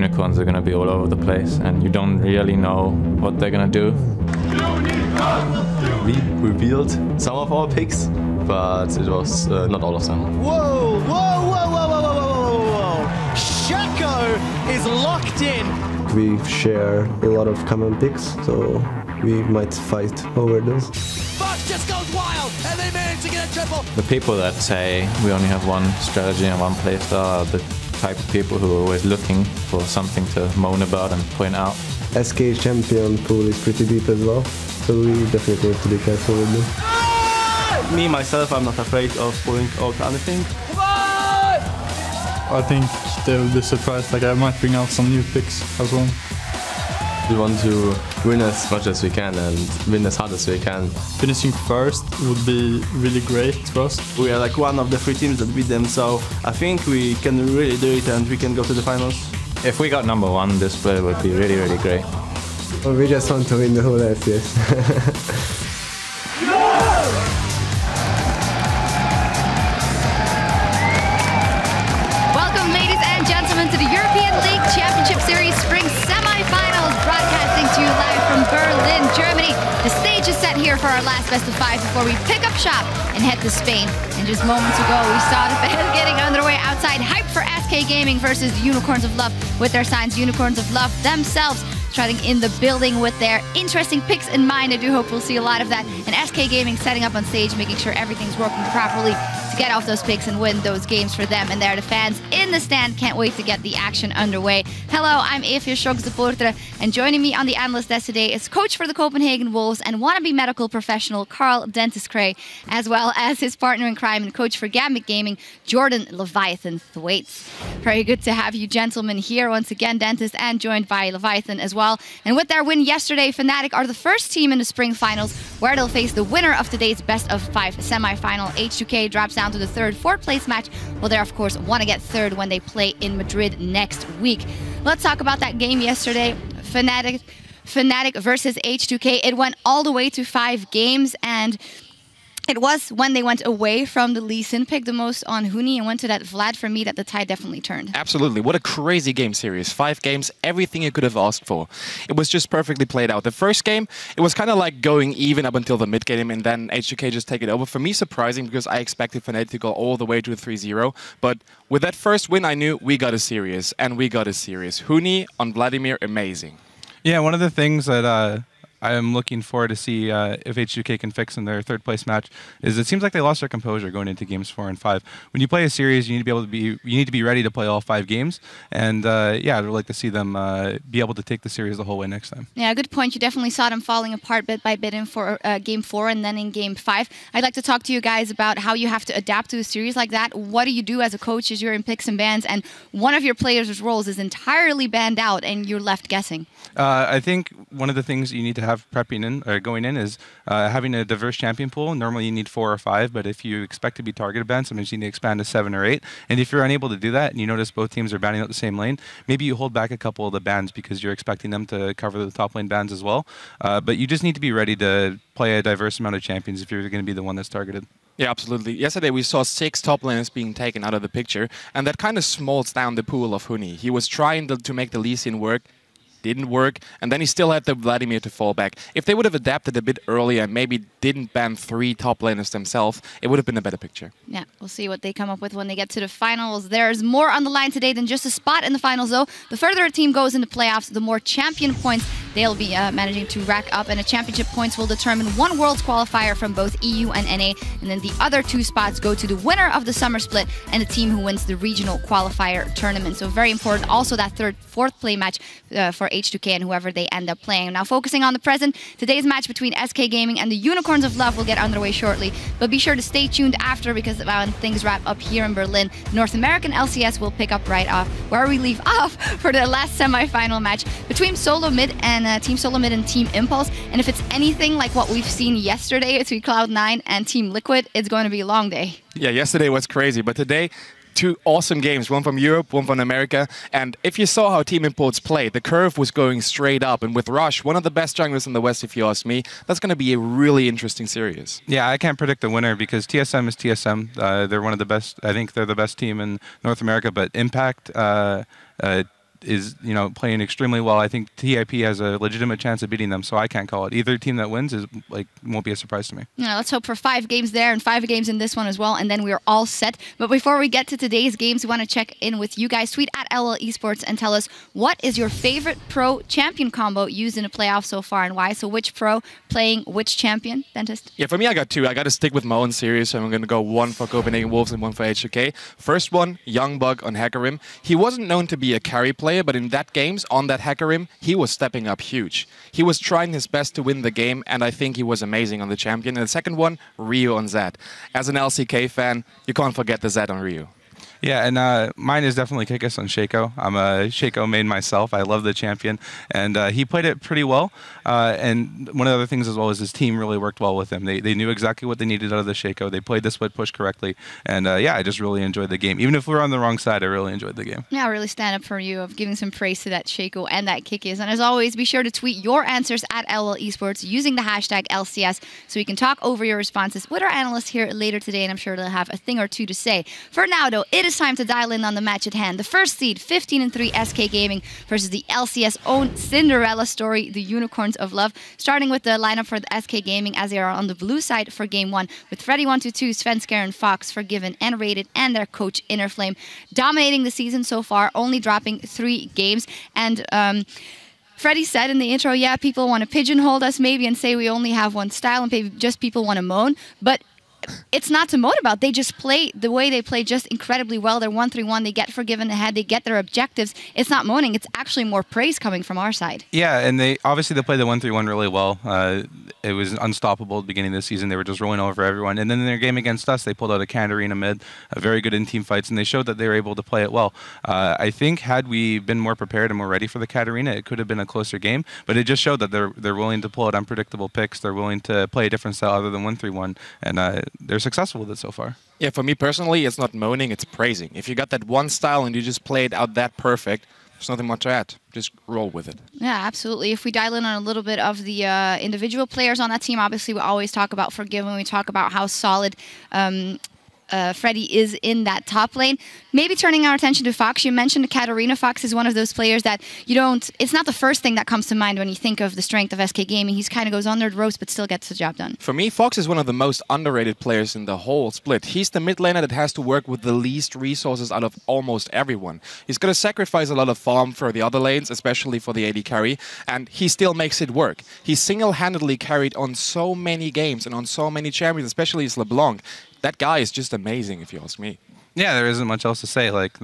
unicorns are going to be all over the place, and you don't really know what they're going to do. We revealed some of our picks, but it was not all of them. Whoa, whoa, whoa, whoa, whoa, whoa, whoa, whoa! Shaco is locked in! We share a lot of common picks, so we might fight over those. Fox just goes wild, and they manage to get a triple! The people that say we only have one strategy and one playstyle are the type of people who are always looking for something to moan about and point out. SK champion pool is pretty deep as well, so we definitely have to be careful with them. Me, myself, I'm not afraid of pulling out anything. I think they will be surprised, like I might bring out some new picks as well. We want to win as much as we can and win as hard as we can. Finishing first would be really great for us. We are like one of the 3 teams that beat them, so I think we can really do it and we can go to the finals. If we got #1, this play would be really, really great. Well, we just want to win the whole LCS. Welcome, ladies and gentlemen, to the European League Championship Series Spring Semi-Finals, broadcasting to you live from Berlin, Germany. The stage is set here for our last best of 5 before we pick up shop and head to Spain. And just moments ago, we saw the fans getting underway outside, hype for SK Gaming versus Unicorns of Love with their signs Unicorns of Love themselves. Starting in the building with their interesting picks in mind. I do hope we'll see a lot of that. And SK Gaming setting up on stage, making sure everything's working properly to get off those picks and win those games for them. And there, the fans in the stand can't wait to get the action underway. Hello, I'm Evie Schogsupporter, and joining me on the analyst desk today is coach for the Copenhagen Wolves and wannabe medical professional Carl Dentis-Cray, as well as his partner in crime and coach for Gambit Gaming, Jordan Leviathan Thwaites. Very good to have you gentlemen here once again, Dentis, and joined by Leviathan as well. And with their win yesterday, Fnatic are the first team in the spring finals where they'll face the winner of today's best of 5 semi-final. H2K drops down to the 3rd, 4th place match. Well, they of course want to get 3rd when they play in Madrid next week. Let's talk about that game yesterday. Fnatic versus H2K. It went all the way to 5 games, and it was when they went away from the Lee Sin pick the most on Huni and went to that Vlad for me that the tide definitely turned. Absolutely. What a crazy game series. 5 games, everything you could have asked for. It was just perfectly played out. The first game, it was kind of like going even up until the mid game and then H2K just take it over. For me, surprising because I expected Fnatic to go all the way to a 3-0. But with that first win, I knew we got a series, and we got a series. Huni on Vladimir, amazing. Yeah, one of the things that I am looking forward to see if H2K can fix in their 3rd place match is it seems like they lost their composure going into games 4 and 5. When you play a series, you need to be able to be ready to play all 5 games, and yeah, I'd like to see them be able to take the series the whole way next time. Yeah, good point. You definitely saw them falling apart bit by bit in for game 4 and then in game 5. I'd like to talk to you guys about how you have to adapt to a series like that. What do you do as a coach as you're in picks and bans and one of your players' roles is entirely banned out and you're left guessing? I think one of the things you need to have prepping in or going in is having a diverse champion pool. Normally you need 4 or 5, but if you expect to be targeted banned, sometimes you need to expand to 7 or 8. And if you're unable to do that and you notice both teams are banning out the same lane, maybe you hold back a couple of the bans because you're expecting them to cover the top lane bans as well. But you just need to be ready to play a diverse amount of champions if you're going to be the one that's targeted. Yeah, absolutely. Yesterday we saw 6 top laners being taken out of the picture, and that kind of smolts down the pool of Huni. He was trying to make the Lee Sin work. Didn't work, and then he still had the Vladimir to fall back. If they would have adapted a bit earlier and maybe didn't ban 3 top laners themselves, it would have been a better picture. Yeah, we'll see what they come up with when they get to the finals. There's more on the line today than just a spot in the finals, though. The further a team goes in the playoffs, the more champion points they'll be managing to rack up, and the championship points will determine one Worlds qualifier from both EU and NA, and then the other 2 spots go to the winner of the summer split and the team who wins the regional qualifier tournament. So very important. Also that 3rd, 4th play match for H2K and whoever they end up playing. Now focusing on the present, today's match between SK Gaming and the Unicorns of Love will get underway shortly, but be sure to stay tuned after because when things wrap up here in Berlin, North American LCS will pick up right off where we leave off for the last semi-final match between Solo Mid and Team Solo Mid and Team Impulse. And if it's anything like what we've seen yesterday between Cloud9 and Team Liquid, it's going to be a long day. Yeah, yesterday was crazy, but today 2 awesome games, one from Europe, one from America. And if you saw how Team Impulse played, the curve was going straight up. And with Rush, one of the best junglers in the West, if you ask me, that's going to be a really interesting series. Yeah, I can't predict the winner because TSM is TSM. They're one of the best. I think they're the best team in North America. But Impact is playing extremely well. I think TIP has a legitimate chance of beating them, so I can't call it. Either team that wins won't be a surprise to me. Yeah, let's hope for 5 games there and 5 games in this one as well, and then we're all set. But before we get to today's games, we want to check in with you guys. Tweet at LL Esports and tell us what is your favorite pro champion combo used in a playoff so far and why. So which pro playing which champion, Dentist? Yeah, for me, I got 2. I got to stick with my own series, so I'm going to go 1 for Copenhagen Wolves and 1 for HJK. First one, Youngbug on Hecarim. He wasn't known to be a carry player, but in that games, on that Hecarim, he was stepping up huge. He was trying his best to win the game, and I think he was amazing on the champion. And the second one, Ryu on Zed. As an LCK fan, you can't forget the Zed on Ryu. Yeah, and mine is definitely Kikis on Shaco. I'm a Shaco main myself. I love the champion, and he played it pretty well. And one of the other things as well is his team really worked well with him. They knew exactly what they needed out of the Shaco. They played the split push correctly, and yeah, I just really enjoyed the game. Even if we were on the wrong side, I really enjoyed the game. Yeah, I really stand up for you of giving some praise to that Shaco and that Kikis. And as always, be sure to tweet your answers at LL Esports using the hashtag LCS so we can talk over your responses with our analysts here later today, and I'm sure they'll have a thing or two to say. For now, though, it is time to dial in on the match at hand. The first seed, 15-3 SK Gaming versus the LCS own Cinderella story, the Unicorns of Love. Starting with the lineup for the SK Gaming as they are on the blue side for game 1 with Freddy122, Svenskar and Fox, Forgiven and Rated, and their coach Innerflame dominating the season so far, only dropping 3 games. And Freddy said in the intro, yeah, people want to pigeonhole us maybe and say we only have one style and maybe just people want to moan, but it's not to moan about. They just play the way they play just incredibly well. They're 1-3-1. They get Forgiven ahead. They get their objectives. It's not moaning. It's actually more praise coming from our side. Yeah, and they played the 1-3-1 really well. It was unstoppable at the beginning of the season. They were just rolling over everyone. And then in their game against us, they pulled out a Katarina mid, very good in team fights, and they showed that they were able to play it well. I think had we been more prepared and more ready for the Katarina, it could have been a closer game. But it just showed that they're willing to pull out unpredictable picks. They're willing to play a different style other than 1-3-1, and they're successful with it so far. Yeah, for me personally, it's not moaning, it's praising. If you got that one style and you just play it out that perfect, there's nothing much to add. Just roll with it. Yeah, absolutely. If we dial in on a little bit of the individual players on that team, obviously we always talk about Forgiven. We talk about how solid Freddy is in that top lane. Maybe turning our attention to Fox. You mentioned Katarina. Fox is one of those players that you don't... It's not the first thing that comes to mind when you think of the strength of SK Gaming. He's kind of goes under the ropes but still gets the job done. For me, Fox is one of the most underrated players in the whole split. He's the mid laner that has to work with the least resources out of almost everyone. He's going to sacrifice a lot of farm for the other lanes, especially for the AD carry, and he still makes it work. He single-handedly carried on so many games and on so many champions, especially his LeBlanc. That guy is just amazing, if you ask me. Yeah, there isn't much else to say. Like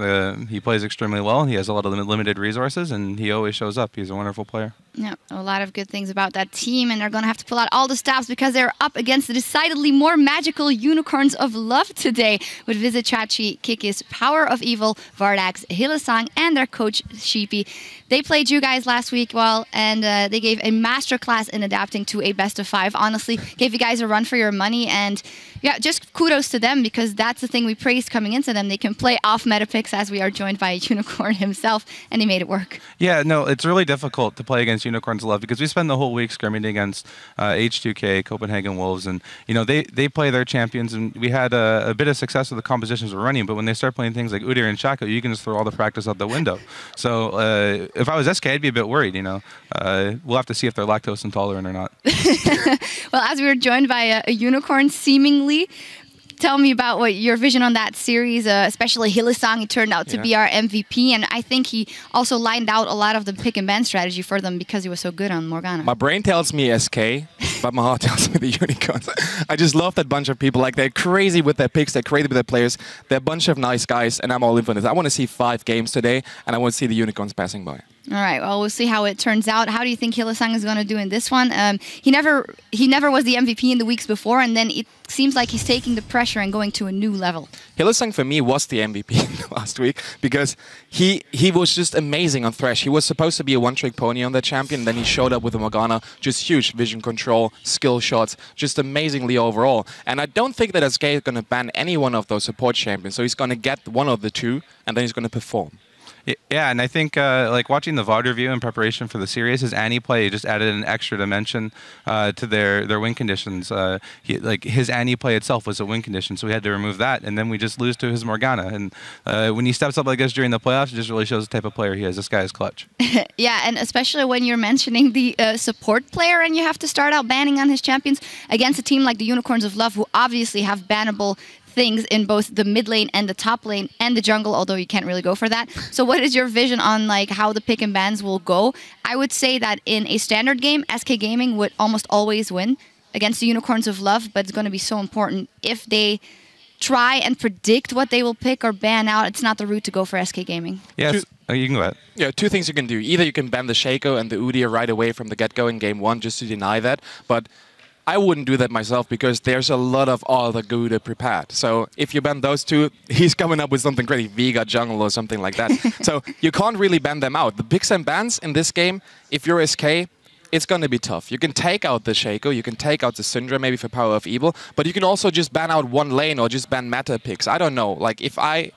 he plays extremely well. He has a lot of limited resources, and he always shows up. He's a wonderful player. Yeah, a lot of good things about that team, and they're going to have to pull out all the stops because they're up against the decidedly more magical Unicorns of Love today with Vizicsacsi, Kikis, Power of Evil, Vardax, Hylissang, and their coach Sheepy. They played you guys last week well, and they gave a masterclass in adapting to a best of 5. Honestly, gave you guys a run for your money, and yeah, just kudos to them because that's the thing we praised coming into them. They can play off meta picks as we are joined by a Unicorn himself, and he made it work. Yeah, no, it's really difficult to play against Unicorns of Love because we spend the whole week scrimming against H2K, Copenhagen Wolves, and they play their champions, and we had a bit of success with the compositions we're running, but when they start playing things like Udyr and Shaco, you can just throw all the practice out the window. So if I was SK, I'd be a bit worried, We'll have to see if they're lactose intolerant or not. Well, as we were joined by a Unicorn, seemingly, tell me about what your vision on that series, especially Hylissang. He turned out to be our MVP, and I think he also lined out a lot of the pick and ban strategy for them because he was so good on Morgana. My brain tells me SK, but my heart tells me the Unicorns. I just love that bunch of people. Like, they're crazy with their picks, they're crazy with their players. They're a bunch of nice guys, and I'm all in for this. I want to see 5 games today, and I want to see the Unicorns passing by. All right, well, we'll see how it turns out. How do you think Hylissang is going to do in this one? He never was the MVP in the weeks before, and then it seems like he's taking the pressure and going to a new level. Hylissang, for me, was the MVP last week because he was just amazing on Thresh. He was supposed to be a one-trick pony on the champion, then he showed up with a Morgana, just huge vision control, skill shots, just amazingly overall. And I don't think that SK is going to ban any one of those support champions, so he's going to get one of the 2, and then he's going to perform. Yeah, and I think like watching the VOD review in preparation for the series, his Annie play just added an extra dimension to their win conditions. Like his Annie play itself was a win condition, so we had to remove that, and then we just lose to his Morgana. And when he steps up like this during the playoffs, it just really shows the type of player he is. This guy is clutch. Yeah, and especially when you're mentioning the support player and you have to start out banning on his champions against a team like the Unicorns of Love, who obviously have bannable things in both the mid lane and the top lane and the jungle, although you can't really go for that. So what is your vision on like how the pick and bans will go? I would say that in a standard game, SK Gaming would almost always win against the Unicorns of Love, but it's going to be so important if they try and predict what they will pick or ban out. It's not the route to go for SK Gaming. Yes. You can go ahead. Yeah, two things you can do. Either you can ban the Shaco and the Udyr right away from the get-go in game 1 just to deny that, but I wouldn't do that myself because there's a lot of other Gouda prepared. So if you ban those two, he's coming up with something crazy, Vega jungle or something like that. So you can't really ban them out. The picks and bans in this game, if you're SK, it's going to be tough. You can take out the Shaco, you can take out the Syndra maybe for Power of Evil, but you can also just ban out one lane or just ban meta picks. I don't know. Like if I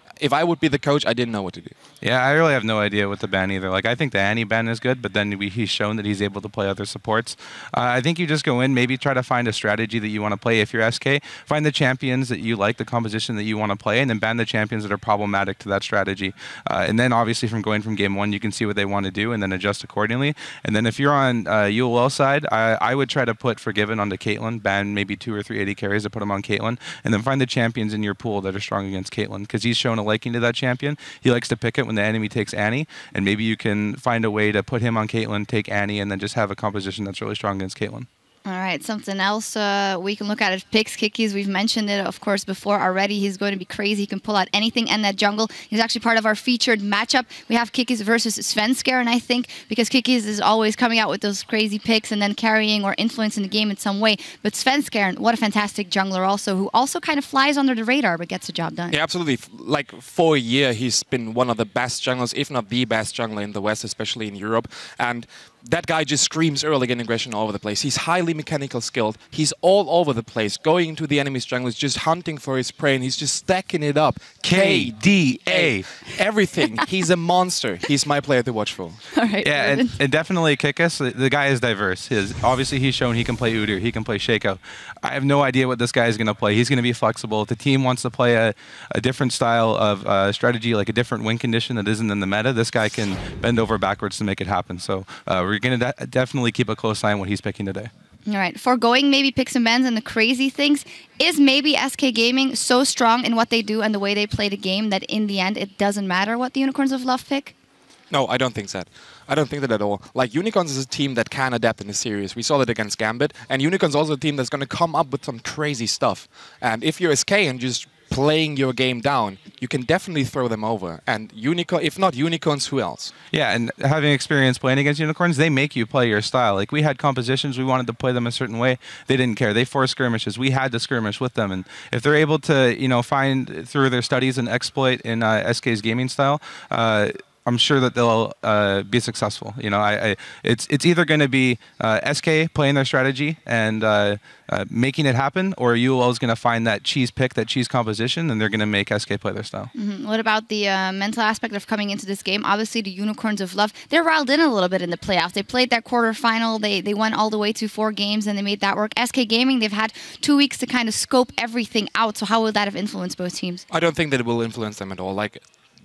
would be the coach, I didn't know what to do. Yeah, I really have no idea what to ban either. Like, I think the Annie ban is good, but then he's shown that he's able to play other supports. I think you just go in, maybe try to find a strategy that you want to play. If you're SK, find the champions that you like, the composition that you want to play, and then ban the champions that are problematic to that strategy. And then, obviously, from going from game 1, you can see what they want to do and then adjust accordingly. And then if you're on ULL side, I would try to put Forgiven onto Caitlyn, ban maybe 2 or 3 AD carries to put them on Caitlyn, and then find the champions in your pool that are strong against Caitlyn, because he's shown a liking to that champion. He likes to pick it when the enemy takes Annie, and maybe you can find a way to put him on Caitlyn, take Annie, and then just have a composition that's really strong against Caitlyn. All right, something else we can look at is picks. Kikis, we've mentioned it, of course, before already. He's going to be crazy. He can pull out anything in that jungle. He's actually part of our featured matchup. We have Kikis versus Svenskar, and I think because Kikis is always coming out with those crazy picks and then carrying or influencing the game in some way. But Svenskar, what a fantastic jungler also, who also kind of flies under the radar but gets the job done. Yeah, absolutely. Like for a year, he's been one of the best junglers, if not the best jungler in the West, especially in Europe. And that guy just screams early game aggression all over the place. He's highly mechanical skilled. He's all over the place, going into the enemy's jungle, just hunting for his prey, and he's just stacking it up. KDA. Everything. He's a monster. He's my player to watch for. All right, yeah, and definitely Kikis. The guy is diverse. Obviously, he's shown he can play Udyr, he can play Shaco. I have no idea what this guy is going to play. He's going to be flexible. If the team wants to play a different style of strategy, like a different win condition that isn't in the meta, this guy can bend over backwards to make it happen. So we're going to definitely keep a close eye on what he's picking today. All right, foregoing maybe picks and bans and the crazy things, is maybe SK Gaming so strong in what they do and the way they play the game that in the end it doesn't matter what the Unicorns of Love pick? No, I don't think that. I don't think that at all. Like, Unicorns is a team that can adapt in the series. We saw that against Gambit. And Unicorns also a team that's going to come up with some crazy stuff. And if you're SK and just playing your game down, you can definitely throw them over. And if not Unicorns, who else? Yeah, and having experience playing against Unicorns, they make you play your style. Like, we had compositions, we wanted to play them a certain way. They didn't care. They forced skirmishes. We had to skirmish with them. And if they're able to, find through their studies and exploit in SK's gaming style, I'm sure that they'll be successful. It's either going to be SK playing their strategy and making it happen, or ULL is going to find that cheese pick, that cheese composition, and they're going to make SK play their style. Mm-hmm. What about the mental aspect of coming into this game? Obviously, the Unicorns of Love, they're riled in a little bit in the playoffs. They played that quarterfinal. They went all the way to 4 games, and they made that work. SK Gaming, they've had 2 weeks to kind of scope everything out. So how will that have influenced both teams? I don't think that it will influence them at all. Like,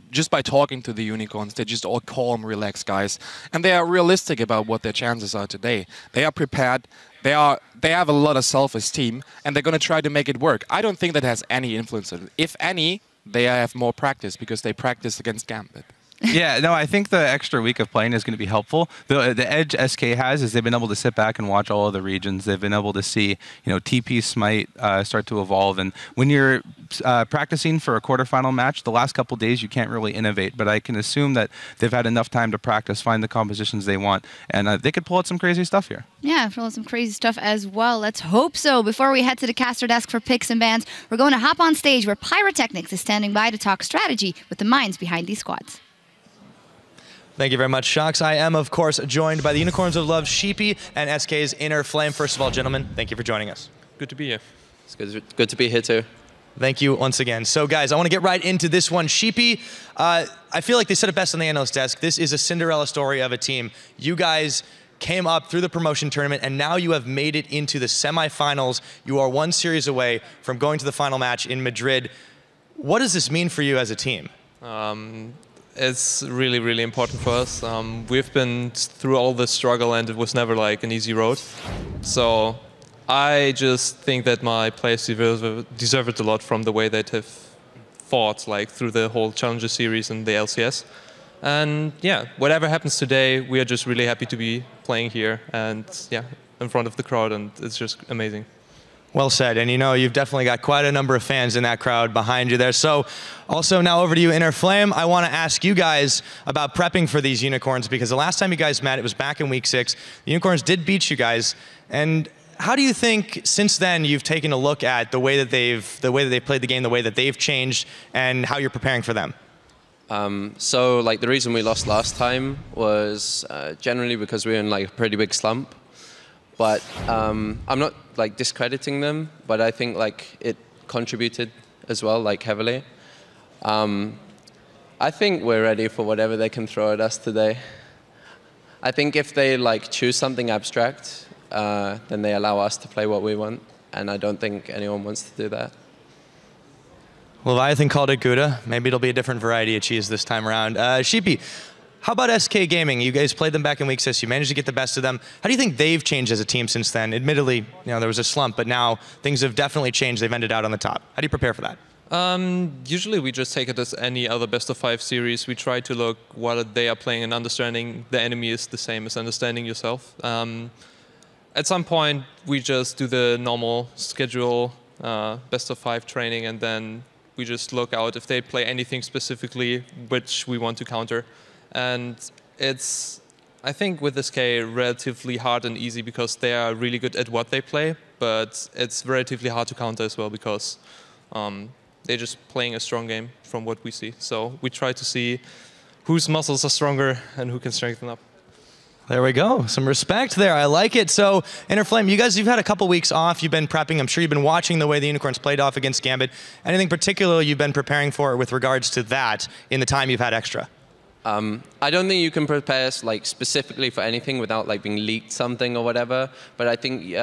just by talking to the Unicorns, they're just all calm, relaxed guys. And they are realistic about what their chances are today. They are prepared. They have a lot of self-esteem, and they're going to try to make it work. I don't think that has any influence on it. If any, they have more practice because they practice against Gambit. Yeah, no, I think the extra week of playing is going to be helpful. The edge SK has is they've been able to sit back and watch all of the regions. They've been able to see, TP Smite start to evolve. And when you're practicing for a quarterfinal match, the last couple days you can't really innovate. But I can assume that they've had enough time to practice, find the compositions they want, and they could pull out some crazy stuff here. Yeah, pull out some crazy stuff as well. Let's hope so. Before we head to the caster desk for picks and bans, we're going to hop on stage where Pyrotechnics is standing by to talk strategy with the minds behind these squads. Thank you very much, Shox. I am, of course, joined by the Unicorns of Love, Sheepy, and SK's Inner Flame. First of all, gentlemen, thank you for joining us. Good to be here. It's good to be here too. Thank you once again. So, guys, I want to get right into this one. Sheepy, I feel like they said it best on the analyst desk. This is a Cinderella story of a team. You guys came up through the promotion tournament, and now you have made it into the semifinals. You are one series away from going to the final match in Madrid. What does this mean for you as a team? It's really, really important for us. We've been through all the struggle, and it was never like an easy road. So I just think that my players deserve it a lot from the way that have fought like through the whole Challenger series and the LCS. And yeah, whatever happens today, we are just really happy to be playing here and yeah, in front of the crowd, and it's just amazing. Well said, and you know, you've definitely got quite a number of fans in that crowd behind you there. So also now over to you, Inner Flame. I want to ask you guys about prepping for these Unicorns, because the last time you guys met, it was back in week 6. The Unicorns did beat you guys, and how do you think since then you've taken a look at the way that they've played the game, the way that they've changed, and how you're preparing for them? So like the reason we lost last time was generally because we were in like a pretty big slump. But I'm not like discrediting them, but I think like it contributed as well, like heavily. I think we're ready for whatever they can throw at us today. I think if they like choose something abstract, then they allow us to play what we want, and I don't think anyone wants to do that. Leviathan called it Gouda. Maybe it'll be a different variety of cheese this time around. Sheepy, how about SK Gaming? You guys played them back in week 6. You managed to get the best of them. How do you think they've changed as a team since then? Admittedly, you know, there was a slump, but now things have definitely changed. They've ended out on the top. How do you prepare for that? Usually we just take it as any other best of 5 series. We try to look what they are playing and understanding the enemy is the same as understanding yourself. At some point, we just do the normal schedule best of 5 training, and then we just look out if they play anything specifically which we want to counter. And it's, I think with SK, relatively hard and easy because they are really good at what they play, but it's relatively hard to counter as well because they're just playing a strong game from what we see. So we try to see whose muscles are stronger and who can strengthen up. There we go. Some respect there. I like it. So, Inner Flame, you guys, you've had a couple weeks off. You've been prepping. I'm sure you've been watching the way the Unicorns played off against Gambit. Anything particular you've been preparing for with regards to that in the time you've had extra? I don't think you can prepare like specifically for anything without like being leaked something or whatever. But I think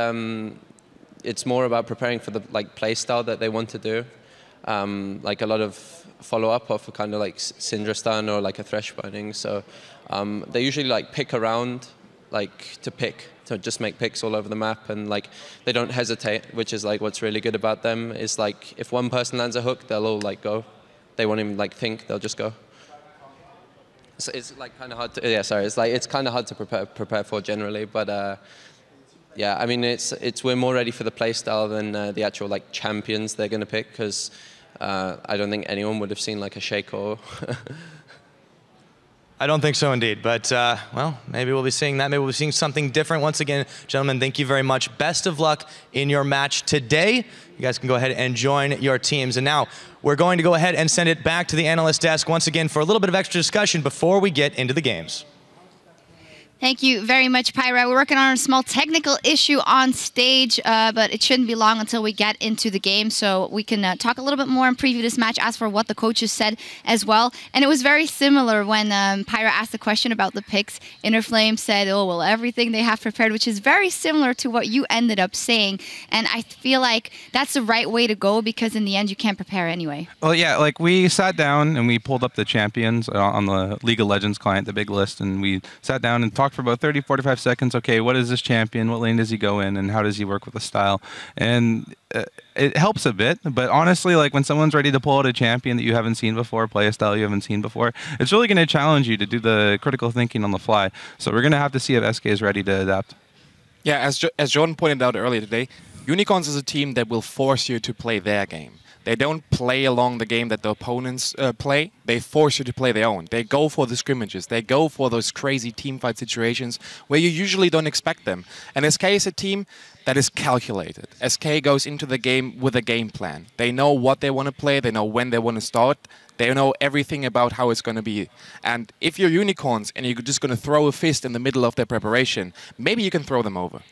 it's more about preparing for the like play style that they want to do. Like a lot of follow-up of a kind of like Syndra stun or like a Thresh burning. So they usually like pick around, like to just make picks all over the map, and like they don't hesitate, which is like what's really good about them. Is like if one person lands a hook, they'll all like go. They won't even like think, they'll just go. So it's like kind of hard to, yeah, sorry, it's kind of hard to prepare for generally, but yeah, I mean we're more ready for the play style than the actual like champions they're going to pick, because I don't think anyone would have seen like a Shaco. I don't think so indeed, but well, maybe we'll be seeing that. Maybe we'll be seeing something different. Once again, gentlemen, thank you very much. Best of luck in your match today. You guys can go ahead and join your teams. And now we're going to go ahead and send it back to the analyst desk once again for a little bit of extra discussion before we get into the games. Thank you very much, Pyra. We're working on a small technical issue on stage, but it shouldn't be long until we get into the game, so we can talk a little bit more and preview this match, as for what the coaches said as well. And it was very similar when Pyra asked the question about the picks. Inner Flame said, oh, well, everything they have prepared, which is very similar to what you ended up saying. And I feel like that's the right way to go, because in the end, you can't prepare anyway. Well, yeah, like we sat down and we pulled up the champions on the League of Legends client, the big list, and we sat down and talked for about 30, 45 seconds. Okay, what is this champion? What lane does he go in? And how does he work with the style? And it helps a bit, but honestly, like when someone's ready to pull out a champion that you haven't seen before, play a style you haven't seen before, it's really going to challenge you to do the critical thinking on the fly. So we're going to have to see if SK is ready to adapt. Yeah, as Jordan pointed out earlier today, Unicorns is a team that will force you to play their game. They don't play along the game that the opponents play. They force you to play their own. They go for the scrimmages. They go for those crazy teamfight situations where you usually don't expect them. And SK is a team that is calculated. SK goes into the game with a game plan. They know what they want to play. They know when they want to start. They know everything about how it's going to be. And if you're Unicorns and you're just going to throw a fist in the middle of their preparation, maybe you can throw them over.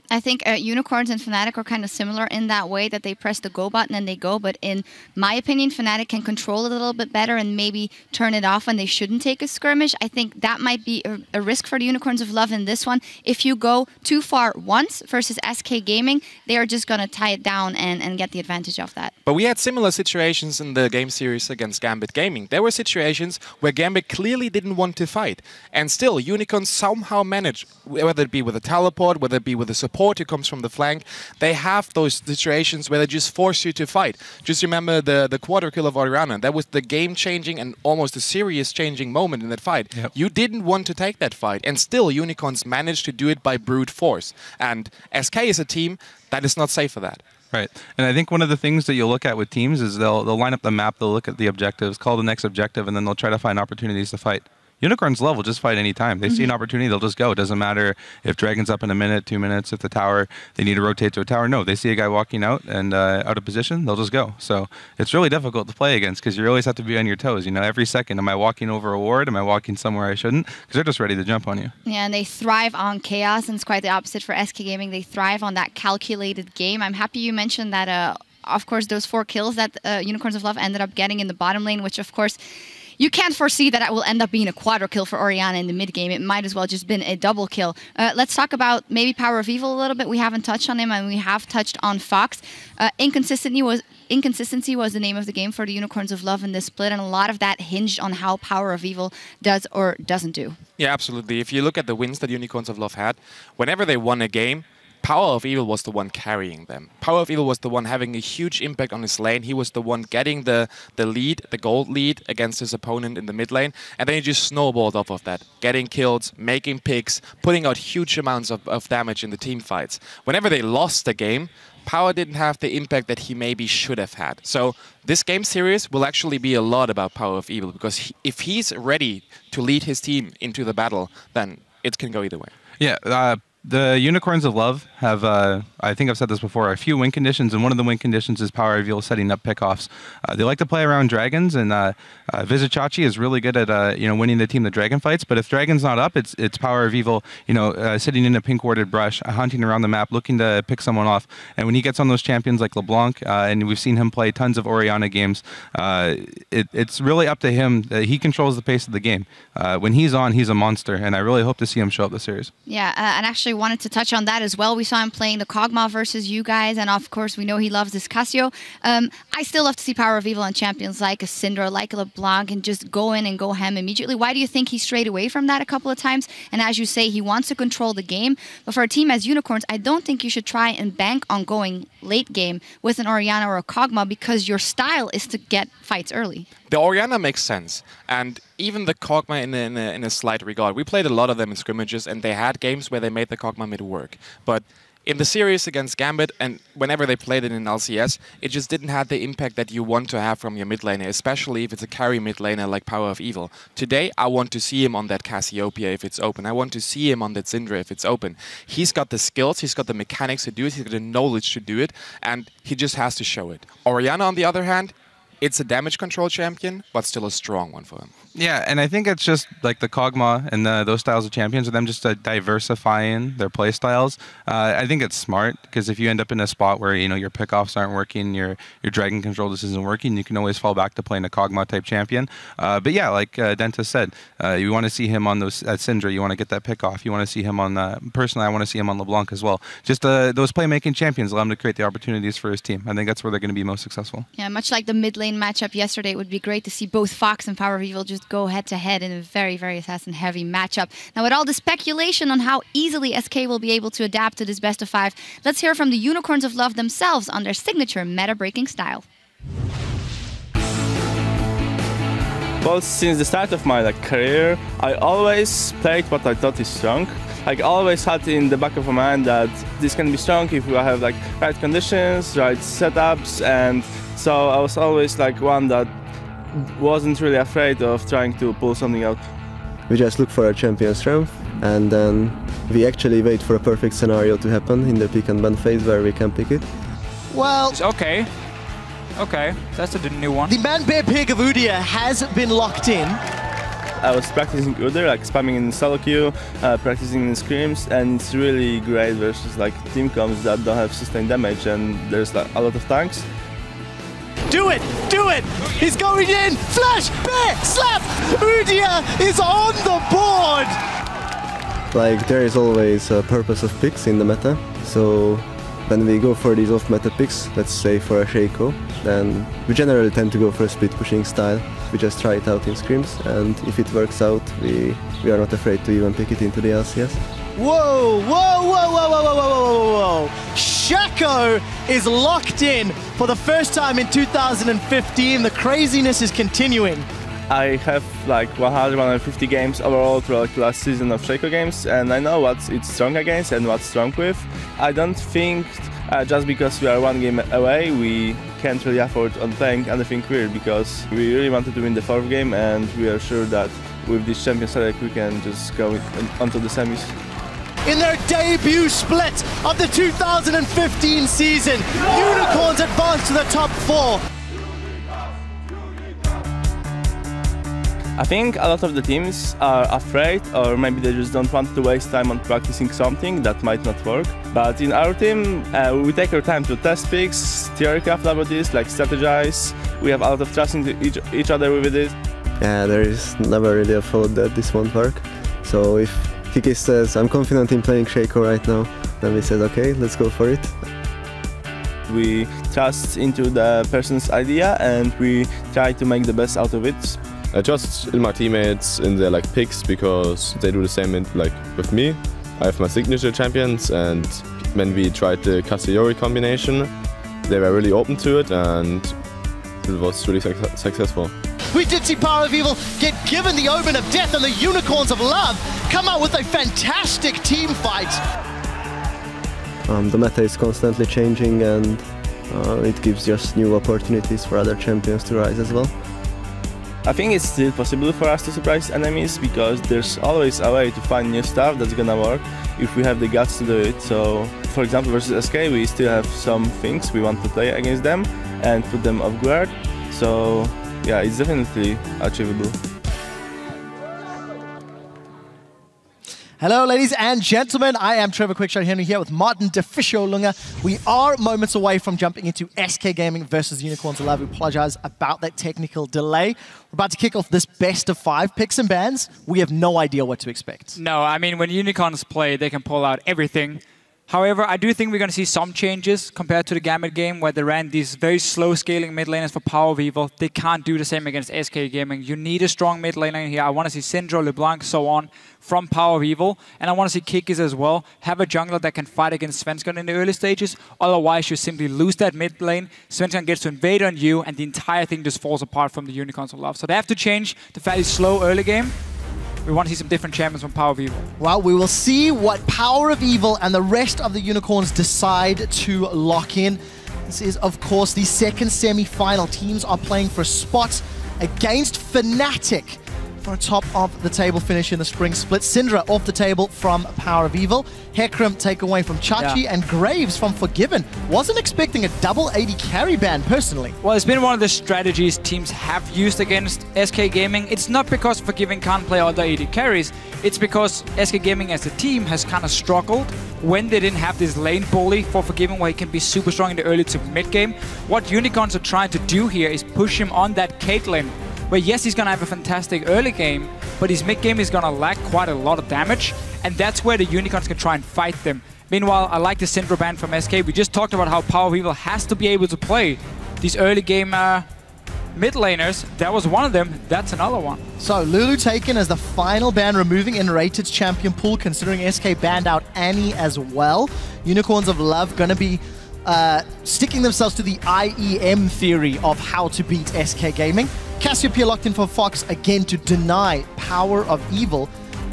I think Unicorns and Fnatic are kind of similar in that way that they press the go button and they go, but in my opinion, Fnatic can control it a little bit better and maybe turn it off when they shouldn't take a skirmish. I think that might be a risk for the Unicorns of Love in this one. If you go too far once versus SK Gaming, they are just going to tie it down and get the advantage of that. But we had similar situations in the game series against Gambit Gaming. There were situations where Gambit clearly didn't want to fight, and still Unicorns somehow managed, whether it be with a teleport, whether it be with a support who comes from the flank. They have those situations where they just force you to fight. Just remember the quarter kill of Orianna. That was the game-changing and almost a serious-changing moment in that fight. Yep. You didn't want to take that fight, and still Unicorns managed to do it by brute force. And SK is a team that is not safe for that. Right. And I think one of the things that you'll look at with teams is they'll line up the map, they'll look at the objectives, call the next objective, and then they'll try to find opportunities to fight. Unicorns Love will just fight anytime. They see an opportunity, they'll just go. It doesn't matter if Dragon's up in a minute, 2 minutes, if the tower, they need to rotate to a tower. No, they see a guy walking out and out of position, they'll just go. So it's really difficult to play against because you always have to be on your toes. You know, every second, am I walking over a ward? Am I walking somewhere I shouldn't? Because they're just ready to jump on you. Yeah, and they thrive on chaos, and it's quite the opposite for SK Gaming. They thrive on that calculated game. I'm happy you mentioned that, of course, those 4 kills that Unicorns of Love ended up getting in the bottom lane, which, of course, you can't foresee that it will end up being a quadra kill for Orianna in the mid game. It might as well just been a double kill. Let's talk about maybe Power of Evil a little bit. We haven't touched on him, and we have touched on Fox. Inconsistency was the name of the game for the Unicorns of Love in this split, and a lot of that hinged on how Power of Evil does or doesn't do. Yeah, absolutely. If you look at the wins that Unicorns of Love had, whenever they won a game, Power of Evil was the one carrying them. Power of Evil was the one having a huge impact on his lane. He was the one getting the lead, the gold lead against his opponent in the mid lane. And then he just snowballed off of that, getting kills, making picks, putting out huge amounts of damage in the team fights. Whenever they lost the game, Power didn't have the impact that he maybe should have had. So this game series will actually be a lot about Power of Evil, because if he's ready to lead his team into the battle, then it can go either way. Yeah, the Unicorns of Love have, I think I've said this before, a few win conditions, and one of the win conditions is Power of Evil setting up pickoffs. They like to play around dragons, and Vizicachi is really good at winning the team the dragon fights. But if Dragon's not up, it's Power of Evil, sitting in a pink warded brush, hunting around the map, looking to pick someone off. And when he gets on those champions like LeBlanc, and we've seen him play tons of Orianna games, it's really up to him. He controls the pace of the game. When he's on, he's a monster, and I really hope to see him show up this series. Yeah, and actually wanted to touch on that as well. We saw him playing the Kog'Maw versus you guys, and of course we know he loves this Cassio. I still love to see Power of Evil on champions like a Syndra, like a LeBlanc, and just go in and go ham immediately. Why do you think he strayed away from that a couple of times? And as you say, he wants to control the game, but for a team as Unicorns, I don't think you should try and bank on going late game with an Orianna or a Kog'Maw, because your style is to get fights early. The Orianna makes sense, and even the Kog'Maw in a slight regard. We played a lot of them in scrimmages, and they had games where they made the Kog'Maw mid work. But in the series against Gambit, and whenever they played it in LCS, it just didn't have the impact that you want to have from your mid laner, especially if it's a carry mid laner like Power of Evil. Today, I want to see him on that Cassiopeia if it's open. I want to see him on that Syndra if it's open. He's got the skills, he's got the mechanics to do it, he's got the knowledge to do it, and he just has to show it. Orianna, on the other hand, it's a damage control champion, but still a strong one for him. Yeah, and I think it's just like the Kog'Maw and those styles of champions, and them just diversifying their play styles. I think it's smart, because if you end up in a spot where your pickoffs aren't working, your dragon control just isn't working, you can always fall back to playing a Kog'Maw type champion. But yeah, like Denta said, you want to see him on those at Syndra. You want to get that pickoff. You want to see him on. Personally, I want to see him on LeBlanc as well. Just those playmaking champions allow him to create the opportunities for his team. I think that's where they're going to be most successful. Yeah, much like the mid lane matchup yesterday, it would be great to see both Fox and Power of Evil just go head-to-head in a very, very assassin-heavy matchup. Now, with all the speculation on how easily SK will be able to adapt to this best of 5, let's hear from the Unicorns of Love themselves on their signature meta-breaking style. Well, since the start of my career, I always played what I thought is strong. I always had in the back of my mind that this can be strong if we have right conditions, right setups, and so I was always one that wasn't really afraid of trying to pull something out. We just look for our champion strength, and then we actually wait for a perfect scenario to happen in the pick and ban phase where we can pick it. Well, okay, that's a new one. The Man Bear pick of Udyr has been locked in. I was practicing Udyr, like spamming in solo queue, practicing in scrims, and it's really great versus like team comps that don't have sustained damage, and there's like a lot of tanks. Do it! Do it! He's going in! Flash! Bear! Slap! Udyr is on the board! Like, there is always a purpose of picks in the meta, so when we go for these off-meta picks, let's say for a Shaco, then we generally tend to go for a split pushing style. We just try it out in scrims, and if it works out, we are not afraid to even pick it into the LCS. Whoa, whoa, whoa, whoa, whoa, whoa, whoa, whoa, whoa. Shaco is locked in for the first time in 2015. The craziness is continuing. I have like 150 games overall throughout the last season of Shaco games, and I know what it's strong against and what's strong with. I don't think just because we are one game away, we can't really afford on playing anything weird, because we really wanted to win the 4th game, and we are sure that with this champion select we can just go onto the semis. In their debut split of the 2015 season, Unicorns advance to the top 4. I think a lot of the teams are afraid, or maybe they just don't want to waste time on practicing something that might not work. But in our team, we take our time to test picks, theory craft about this, like strategize. We have a lot of trust in each other with it. Yeah, there is never really a thought that this won't work. So if Kiki says, I'm confident in playing Shaco right now, then we said, okay, let's go for it. We trust into the person's idea and we try to make the best out of it. I trust in my teammates in their like picks because they do the same like with me. I have my signature champions, and when we tried the Katsuyori combination, they were really open to it and it was really successful. We did see Power of Evil get given the Omen of Death, and the Unicorns of Love come out with a fantastic team fight. The meta is constantly changing, and it gives just new opportunities for other champions to rise as well. I think it's still possible for us to surprise enemies, because there's always a way to find new stuff that's gonna work if we have the guts to do it. So, for example, versus SK, we still have some things we want to play against them and put them off guard. So, yeah, it's definitely achievable. Hello, ladies and gentlemen. I am Trevor Quickshot Henry here with Martin DeFiscio Lunga. We are moments away from jumping into SK Gaming versus Unicorns of Love. We apologize about that technical delay. We're about to kick off this best of 5 picks and bans. We have no idea what to expect. No, I mean, when Unicorns play, they can pull out everything. However, I do think we're going to see some changes compared to the Gambit game, where they ran these very slow scaling mid laners for Power of Evil. They can't do the same against SK Gaming. You need a strong mid laner here. I want to see Syndra, LeBlanc, so on from Power of Evil. And I want to see Kikis as well. Have a jungler that can fight against Svensson in the early stages. Otherwise, you simply lose that mid lane. Svensson gets to invade on you, and the entire thing just falls apart from the Unicorns of Love. So they have to change the fairly slow early game. We want to see some different champions from Power of Evil. Well, we will see what Power of Evil and the rest of the Unicorns decide to lock in. This is, of course, the second semi-final. Teams are playing for a spot against Fnatic for a top of the table finish in the spring split. Syndra off the table from Power of Evil. Hecarim take away from Chachi, and Graves from Forgiven. Wasn't expecting a double 80 carry ban personally. Well, it's been one of the strategies teams have used against SK Gaming. It's not because Forgiven can't play other 80 carries. It's because SK Gaming as a team has kind of struggled when they didn't have this lane bully for Forgiven, where he can be super strong in the early to mid game. What Unicorns are trying to do here is push him on that Caitlyn, where yes, he's going to have a fantastic early game, but his mid game is going to lack quite a lot of damage, and that's where the Unicorns can try and fight them. Meanwhile, I like the Syndra ban from SK. We just talked about how Power of Evil has to be able to play these early game mid laners. That was one of them. That's another one. So Lulu taken as the final ban, removing Enrated's champion pool, considering SK banned out Annie as well. Unicorns of Love going to be sticking themselves to the IEM theory of how to beat SK Gaming. Cassiopeia locked in for Fox again to deny Power of Evil.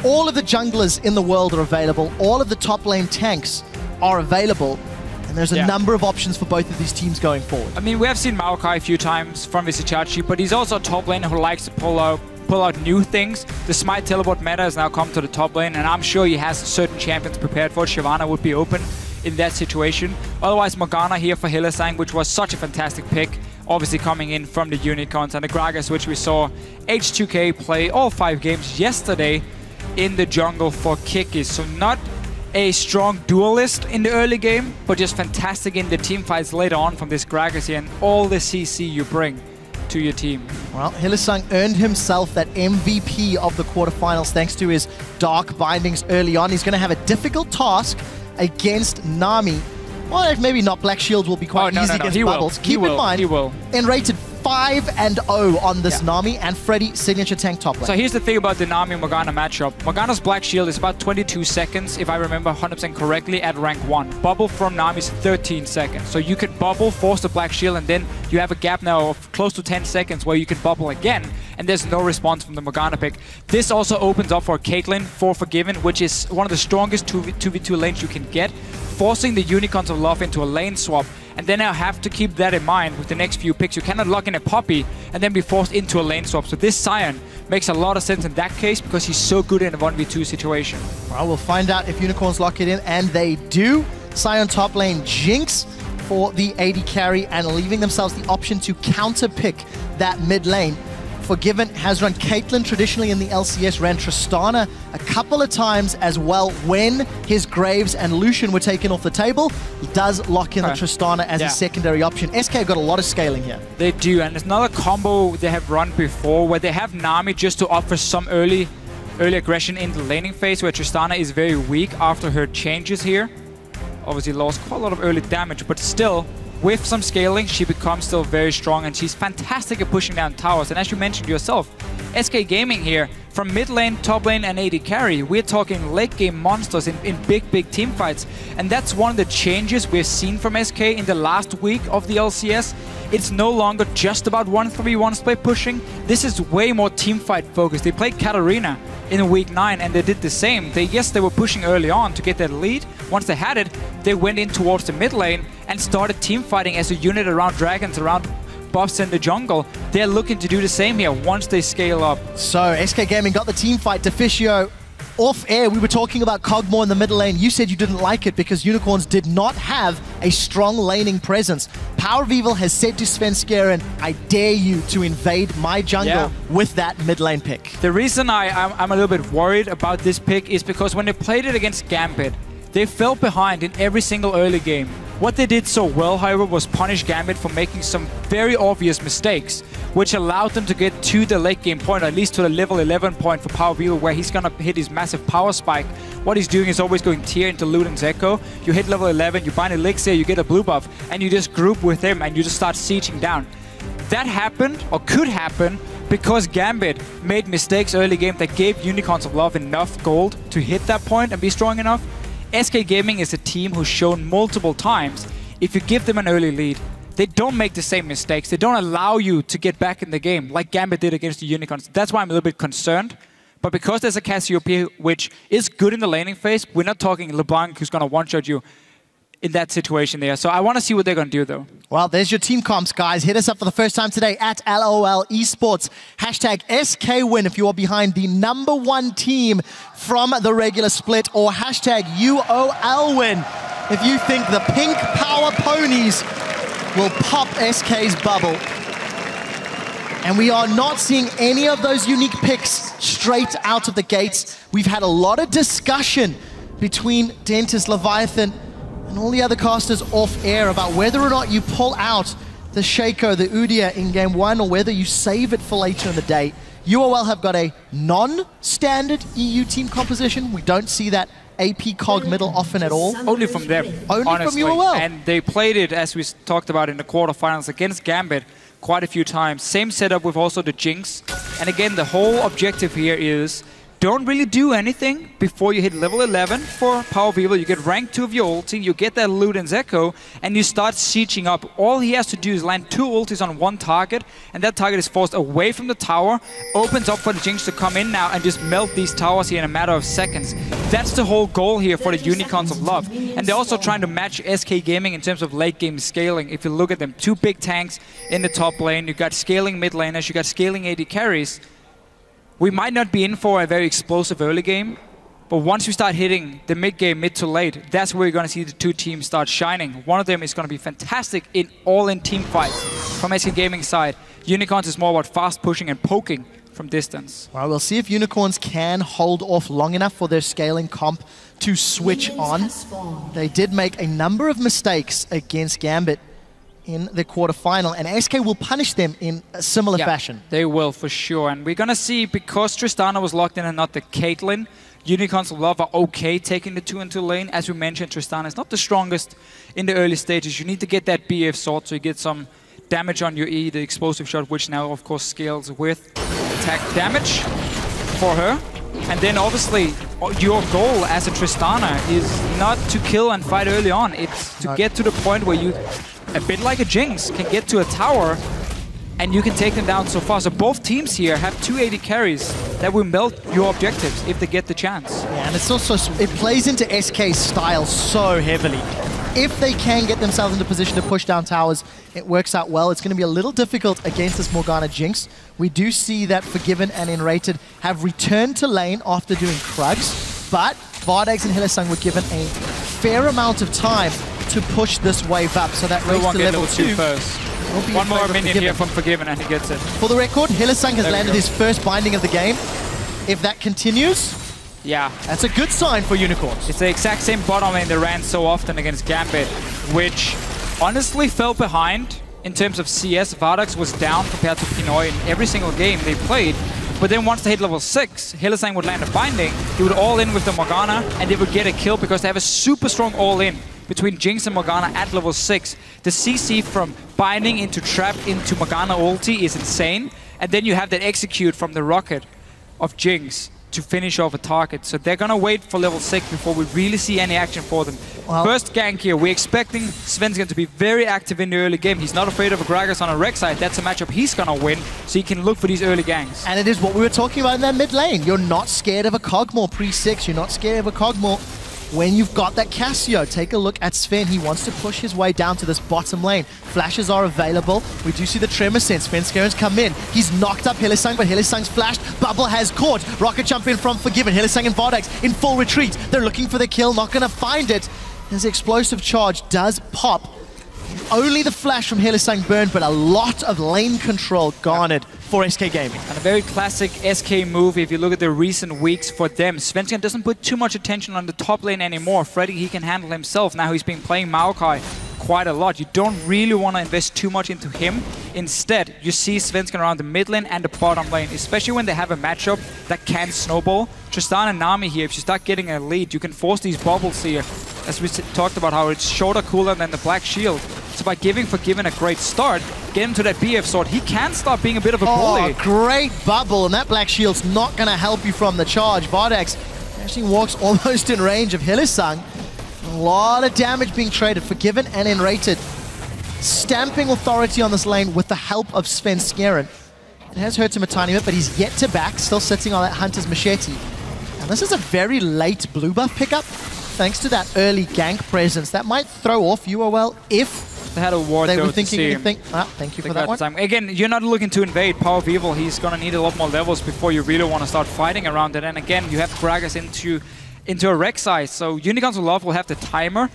All of the junglers in the world are available. All of the top lane tanks are available. And there's a number of options for both of these teams going forward. I mean, we have seen Maokai a few times from Vizicsacsi, but he's also a top laner who likes to pull out new things. The Smite teleport meta has now come to the top lane, and I'm sure he has certain champions prepared for it. Shyvana would be open in that situation. Otherwise, Morgana here for Hylissang, which was such a fantastic pick. obviously coming in from the Unicorns, and the Gragas, which we saw H2K play all 5 games yesterday in the jungle for Kikis. So not a strong duelist in the early game, but just fantastic in the team fights later on from this Gragas here, and all the CC you bring to your team. Well, Hylissang earned himself that MVP of the quarterfinals thanks to his Dark Bindings early on. He's going to have a difficult task against Nami. Well, maybe not. Black Shields will be quite easy against Bubbles. Keep in mind, in rated 5-0 on this Nami and Freddy signature tank top lane. So here's the thing about the Nami Morgana matchup. Morgana's Black Shield is about 22 seconds, if I remember 100% correctly, at rank 1. Bubble from Nami is 13 seconds. So you can bubble, force the Black Shield, and then you have a gap now of close to 10 seconds where you can bubble again, and there's no response from the Morgana pick. This also opens up for Caitlyn for Forgiven, which is one of the strongest 2v2 lanes you can get, forcing the Unicorns of Love into a lane swap. And then I have to keep that in mind with the next few picks. You cannot lock in a Poppy and then be forced into a lane swap. So this Sion makes a lot of sense in that case because he's so good in a 1v2 situation. Well, we'll find out if Unicorns lock it in, and they do. Sion top lane Jinx for the AD carry and leaving themselves the option to counter pick that mid lane. Forgiven has run Caitlyn traditionally in the LCS, ran Tristana a couple of times as well when his Graves and Lucian were taken off the table. He does lock in the Tristana as a secondary option. SK got a lot of scaling here. They do, and it's another combo they have run before where they have Nami just to offer some early aggression in the laning phase where Tristana is very weak after her changes here. Obviously lost quite a lot of early damage, but still, with some scaling, she becomes still very strong, and she's fantastic at pushing down towers. And as you mentioned yourself, SK Gaming here, from mid lane, top lane, and AD carry, we're talking late game monsters in big team fights. And that's one of the changes we've seen from SK in the last week of the LCS. It's no longer just about 1-3-1 split pushing. This is way more team fight focused. They played Katarina in week 9 and they did the same. Yes, they were pushing early on to get that lead. Once they had it, they went in towards the mid lane and started team fighting as a unit around dragons, around buffs in the jungle. They're looking to do the same here once they scale up. So SK Gaming got the team fight. Deficio off air, we were talking about Kog'Maw in the middle lane. You said you didn't like it because Unicorns did not have a strong laning presence. Power of Evil has said to Svenskeren, I dare you to invade my jungle with that mid lane pick. The reason I'm a little bit worried about this pick is because when they played it against Gambit, they fell behind in every single early game. What they did so well, however, was punish Gambit for making some very obvious mistakes, which allowed them to get to the late game point, or at least to the level 11 point for Power of Evil, where he's gonna hit his massive power spike. What he's doing is always going tier into Luden's Echo. You hit level 11, you bind Elixir, you get a blue buff, and you just group with him and you just start sieging down. That happened, or could happen, because Gambit made mistakes early game that gave Unicorns of Love enough gold to hit that point and be strong enough. SK Gaming is a team who's shown multiple times, if you give them an early lead, they don't make the same mistakes. They don't allow you to get back in the game like Gambit did against the Unicorns. That's why I'm a little bit concerned. But because there's a Cassiopeia which is good in the laning phase, we're not talking LeBlanc who's going to one-shot you in that situation there. So I want to see what they're going to do, though. Well, there's your team comps, guys. Hit us up for the first time today at LOL Esports. Hashtag SKWin if you are behind the #1 team from the regular split, or hashtag UOLWin if you think the pink power ponies will pop SK's bubble. And we are not seeing any of those unique picks straight out of the gates. We've had a lot of discussion between Dentist, Leviathan, and all the other casters off air about whether or not you pull out the Shaco, the Udyr in game 1, or whether you save it for later in the day. UOL have got a non-standard EU team composition. We don't see that AP Cog middle often at all. Only from them, Only honestly. from UOL. And they played it, as we talked about in the quarterfinals, against Gambit quite a few times. Same setup with also the Jinx. And again, the whole objective here is don't really do anything before you hit level 11 for Power of Evil. You get rank 2 of your ulti, you get that Luden's Echo, and you start sieging up. All he has to do is land 2 ultis on one target, and that target is forced away from the tower, opens up for the Jinx to come in now and just melt these towers here in a matter of seconds. That's the whole goal here for the Unicorns of Love. And they're also trying to match SK Gaming in terms of late game scaling. If you look at them, 2 big tanks in the top lane, you got scaling mid laners, you got scaling AD carries. We might not be in for a very explosive early game, but once we start hitting the mid game, mid to late, that's where you're going to see the 2 teams start shining. One of them is going to be fantastic in all-in team fights. from SK Gaming's side. Unicorns is more about fast pushing and poking from distance. Well, we'll see if Unicorns can hold off long enough for their scaling comp to switch on. They did make a number of mistakes against Gambit in the quarterfinal, and SK will punish them in a similar fashion. They will, for sure. And we're going to see, because Tristana was locked in and not the Caitlyn, Unicorns of Love are okay taking the 2-2 lane. As we mentioned, Tristana is not the strongest in the early stages. You need to get that BF sword so you get some damage on your E, the explosive shot, which now, of course, scales with attack damage for her. And then, obviously, your goal as a Tristana is not to kill and fight early on. It's to get to the point where you, a bit like a Jinx, can get to a tower and you can take them down so far. So both teams here have 280 carries that will melt your objectives if they get the chance. Yeah, and it's also, it plays into SK's style so heavily. If they can get themselves into position to push down towers, it works out well. It's going to be a little difficult against this Morgana Jinx. We do see that Forgiven and Enrated have returned to lane after doing Krugs, but Vardags and Hylissang were given a fair amount of time to push this wave up. So that race to level 2 first. One more minion here from Forgiven and he gets it. For the record, Hylissang has landed his first binding of the game. If that continues, yeah, that's a good sign for Unicorns. It's the exact same bottom lane they ran so often against Gambit, which honestly fell behind in terms of CS. Vardags was down compared to Pinoy in every single game they played. But then once they hit level 6, Hylissang would land a binding, he would all-in with the Morgana, and they would get a kill because they have a super strong all-in between Jinx and Morgana at level 6. The CC from binding into trap into Morgana ulti is insane, and then you have that execute from the rocket of Jinx to finish off a target. So they're gonna wait for level 6 before we really see any action for them. Well, first gank here, we're expecting Svensson to be very active in the early game. He's not afraid of a Gragas on a Rek'Sai. That's a matchup he's gonna win, so he can look for these early ganks. And it is what we were talking about in that mid lane. You're not scared of a Kog'Maw pre-6. You're not scared of a Kog'Maw when you've got that Cassio. Take a look at Sven. He wants to push his way down to this bottom lane. Flashes are available. We do see the Tremor Sense. Svenskeren come in. He's knocked up Hylissang, but Hylissang's flashed. Bubble has caught. Rocket jump in from Forgiven. Hylissang and Vardags in full retreat. They're looking for the kill, not going to find it. His explosive charge does pop. Only the flash from Hylissang burned, but a lot of lane control garnered for SK Gaming. And a very classic SK move if you look at the recent weeks for them. Svensson doesn't put too much attention on the top lane anymore. Freddy, he can handle himself. Now he's been playing Maokai quite a lot. You don't really want to invest too much into him. Instead, you see Svensson around the mid lane and the bottom lane, especially when they have a matchup that can snowball. Tristana and Nami here, if you start getting a lead, you can force these bubbles here. As we talked about how it's shorter cooldown than the Black Shield. So by giving Forgiven a great start, get him to that BF sword, he can start being a bit of a bully. Great bubble, and that Black Shield's not going to help you from the charge. Vardags actually walks almost in range of Hylissang. A lot of damage being traded. Forgiven and Enrated stamping authority on this lane with the help of Svenskeren. It has hurt him a tiny bit, but he's yet to back, still sitting on that Hunter's Machete. And this is a very late blue buff pickup, thanks to that early gank presence. That might throw off UOL if they had a ward they were thinking anything. Thank you for that one. Time. Again, you're not looking to invade Power of Evil. He's going to need a lot more levels before you really want to start fighting around it. And again, you have Gragas into a Rek'Sai. So Unicorns of Love will have the timer.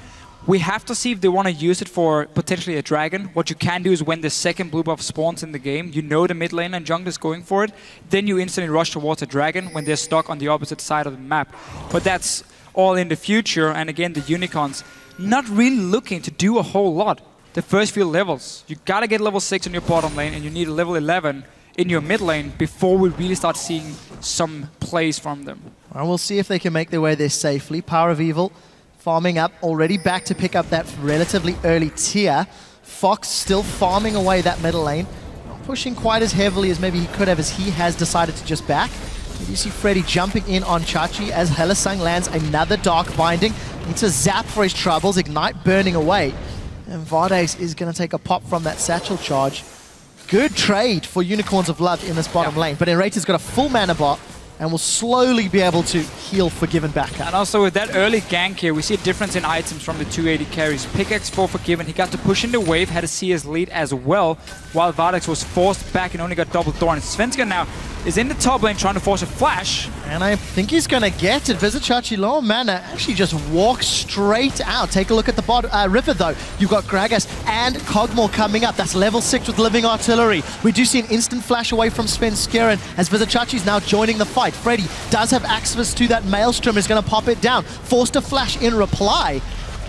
We have to see if they want to use it for potentially a dragon. What you can do is when the second blue buff spawns in the game, you know the mid lane and jungle is going for it, then you instantly rush towards a dragon when they're stuck on the opposite side of the map. But that's all in the future, and again, the Unicorns not really looking to do a whole lot. The first few levels, you gotta get level 6 in your bottom lane, and you need a level 11 in your mid lane before we really start seeing some plays from them. Well, we'll see if they can make their way there safely. Power of Evil farming up, already back to pick up that relatively early tier. Fox still farming away that middle lane, not pushing quite as heavily as maybe he could have, as he has decided to just back. You see Freddy jumping in on Chachi as Hylissang lands another Dark Binding. Needs a zap for his troubles, Ignite burning away. And Vardags is going to take a pop from that satchel charge. Good trade for Unicorns of Love in this bottom lane, but Enrater's got a full mana bar and will slowly be able to heal Forgiven back up. And also with that early gank here, we see a difference in items from the 280 carries. Pickaxe for Forgiven, he got to push in the wave, had a CS lead as well, while Vardags was forced back and only got double Thorn. Svenskeren now is in the top lane trying to force a flash, And I think he's going to get it. Vizicsacsi, low mana, actually just walks straight out. Take a look at the river, though. You've got Gragas and Kog'Maw coming up. That's level 6 with Living Artillery. We do see an instant flash away from Svenskeren as Vizicsacsi is now joining the fight. Freddy does have access to that Maelstrom, is going to pop it down. Forced to flash in reply.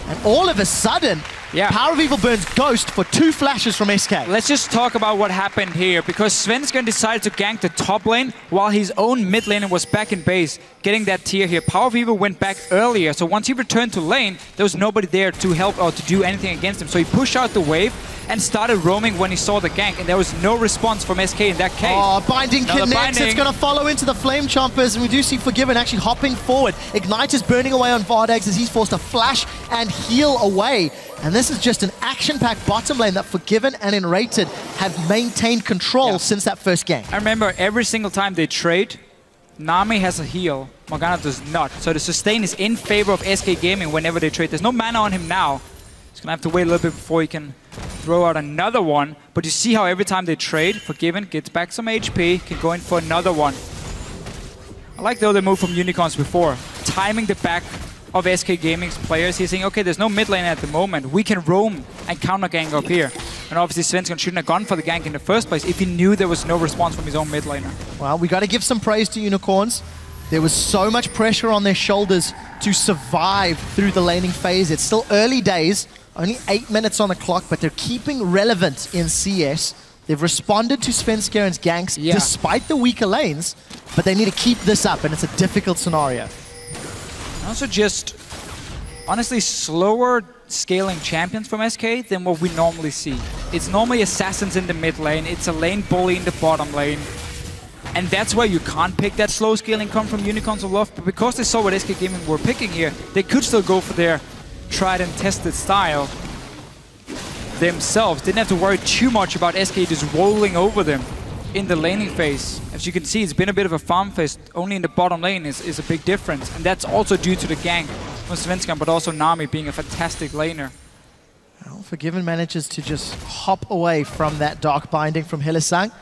And all of a sudden, Power of Evil burns Ghost for 2 flashes from SK. Let's just talk about what happened here, because Svenskeren decided to gank the top lane while his own mid laner was back in base, getting that tier here. Power of Evil went back earlier, so once he returned to lane, there was nobody there to help or to do anything against him. So he pushed out the wave and started roaming when he saw the gank, and there was no response from SK in that case. Oh, Binding connects. It's going to follow into the Flame Chompers, and we do see Forgiven actually hopping forward. Ignite is burning away on Vardags as he's forced to flash and heal away. And this is just an action-packed bottom lane that Forgiven and Enrated have maintained control since that first game. I remember every single time they trade, Nami has a heal, Morgana does not. So the sustain is in favor of SK Gaming whenever they trade. There's no mana on him now. He's going to have to wait a little bit before he can throw out another one. But you see how every time they trade, Forgiven gets back some HP, can go in for another one. I like the other move from Unicorns before. Timing the back of SK Gaming's players. He's saying, okay, there's no mid lane at the moment. We can roam and counter gank up here. And obviously Svenskeren shouldn't have gone for the gank in the first place if he knew there was no response from his own mid laner. Well, we got to give some praise to Unicorns. There was so much pressure on their shoulders to survive through the laning phase. It's still early days, only 8 minutes on the clock, but they're keeping relevant in CS. They've responded to Svenskeren's ganks despite the weaker lanes, but they need to keep this up, and it's a difficult scenario. Also just, honestly, slower scaling champions from SK than what we normally see. It's normally assassins in the mid lane, it's a lane bully in the bottom lane. And that's where you can't pick that slow scaling come from Unicorns of Love, but because they saw what SK Gaming were picking here, they could still go for their tried and tested style themselves. Didn't have to worry too much about SK just rolling over them in the laning phase. As you can see, it's been a bit of a farm fest. Only in the bottom lane is a big difference. And that's also due to the gank from Svenskeren, but also Nami being a fantastic laner. Well, Forgiven manages to just hop away from that Dark Binding from Hylissang.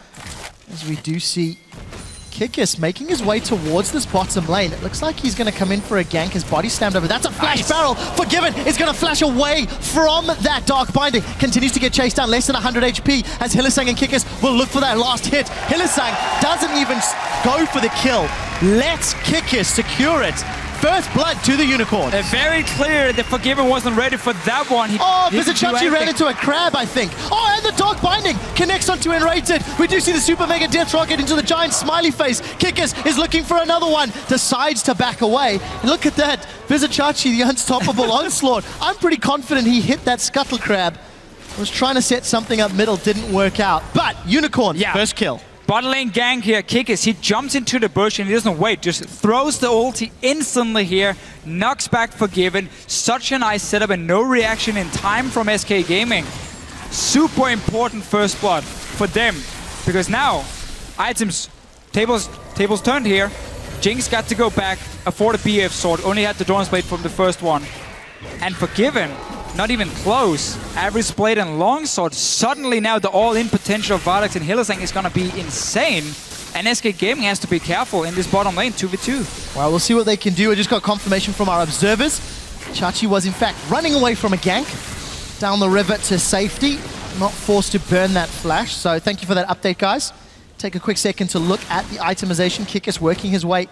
As we do see Kikis making his way towards this bottom lane. It looks like he's going to come in for a gank. His body slammed over. That's a flash barrel. Forgiven is going to flash away from that Dark Binding. Continues to get chased down. Less than 100 HP as Hylissang and Kikis will look for that last hit. Hylissang doesn't even go for the kill. Lets Kikis secure it. First blood to the Unicorns. Very clear that Forgiven wasn't ready for that one. Vizicsacsi ran into a crab, I think. Oh, and the Dark Binding connects onto Enrated. We do see the Super Mega Death Rocket into the giant smiley face. Kikis is looking for another one. Decides to back away. Look at that. Vizicsacsi, the unstoppable onslaught. I'm pretty confident he hit that Scuttle Crab. Was trying to set something up middle, didn't work out. But Unicorn, first kill. Bottom lane gank here, Kikis, he jumps into the bush and he doesn't wait, just throws the ulti instantly here, knocks back Forgiven. Such a nice setup and no reaction in time from SK Gaming. Super important first blood for them, because now items, tables turned here. Jinx got to go back, afford a BF sword, only had the Dawn's Blade from the first one. And Forgiven, not even close. Average Blade and Longsword. Suddenly now the all-in potential of Vardags and Hylissang is going to be insane. And SK Gaming has to be careful in this bottom lane, 2v2. Well, we'll see what they can do. I just got confirmation from our observers. Chachi was in fact running away from a gank down the river to safety. Not forced to burn that flash. So thank you for that update, guys. Take a quick second to look at the itemization. Kikis working his way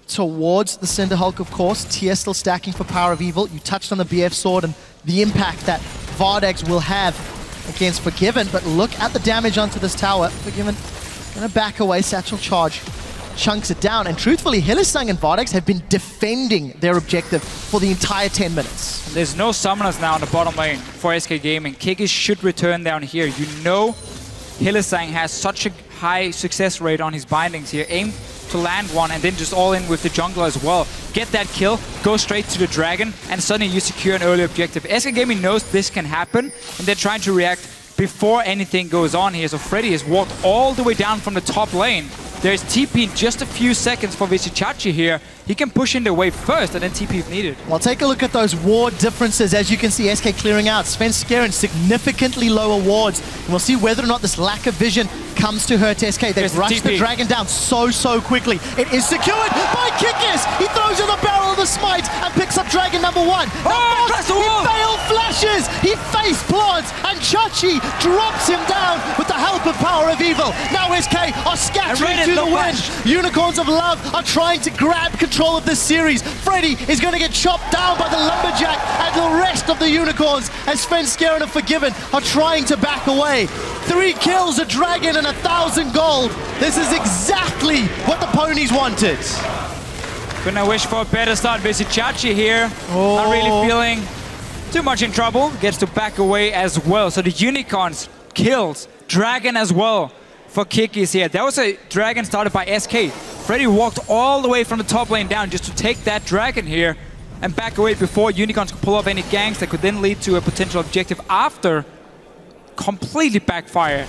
towards the Cinder Hulk, of course. Tier still stacking for Power of Evil. You touched on the BF sword and the impact that Vardags will have against Forgiven, but look at the damage onto this tower. Forgiven gonna back away, Satchel Charge chunks it down, and truthfully, Hylissang and Vardags have been defending their objective for the entire 10 minutes. There's no summoners now in the bottom lane for SK Gaming. Kikis should return down here. You know Hylissang has such a high success rate on his bindings here. Aim to land one and then just all in with the jungler as well. Get that kill, go straight to the dragon, and suddenly you secure an early objective. SK Gaming knows this can happen, and they're trying to react before anything goes on here. So Freddy has walked all the way down from the top lane There's TP in just a few seconds for Vizicsacsi here. He can push in the wave first and then TP if needed. Well, take a look at those ward differences. As you can see, SK clearing out. Svenskeren significantly lower wards. And we'll see whether or not this lack of vision comes to hurt SK. They've rushed the Dragon down so quickly. It is secured by Kikis. He throws in the barrel of the smite and picks up Dragon number 1. Oh, he failed flashes. He face plants and Chachi drops him down with the help of Power of Evil. Now SK are scattering to the wind. Unicorns of Love are trying to grab control of this series. Freddy is going to get chopped down by the Lumberjack and the rest of the Unicorns as Svenskeren and Forgiven are trying to back away. 3 kills, a Dragon and 1,000 gold. This is exactly what the ponies wanted. Couldn't I wish for a better start? Vizicsacsi here, not really feeling too much in trouble. Gets to back away as well. So the Unicorns kills Dragon as well for Kikis here. That was a Dragon started by SK. Freddy walked all the way from the top lane down just to take that Dragon here and back away before Unicorns could pull off any ganks that could then lead to a potential objective after. Completely backfire.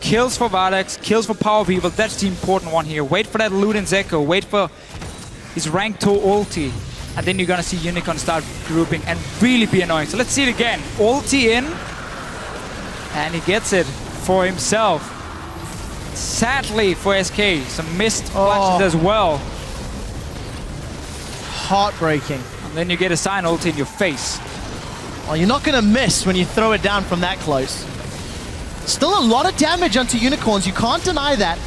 Kills for Vardax, kills for Power of Evil. That's the important one here. Wait for that Luden's Echo. Wait for his rank 2 ulti. And then you're going to see Unicorn start grouping and really be annoying. So let's see it again. Ulti in. And he gets it for himself. Sadly for SK, some missed flashes as well. Heartbreaking. And then you get a Sign ulti in your face. Well, you're not going to miss when you throw it down from that close. Still a lot of damage onto Unicorns, you can't deny that.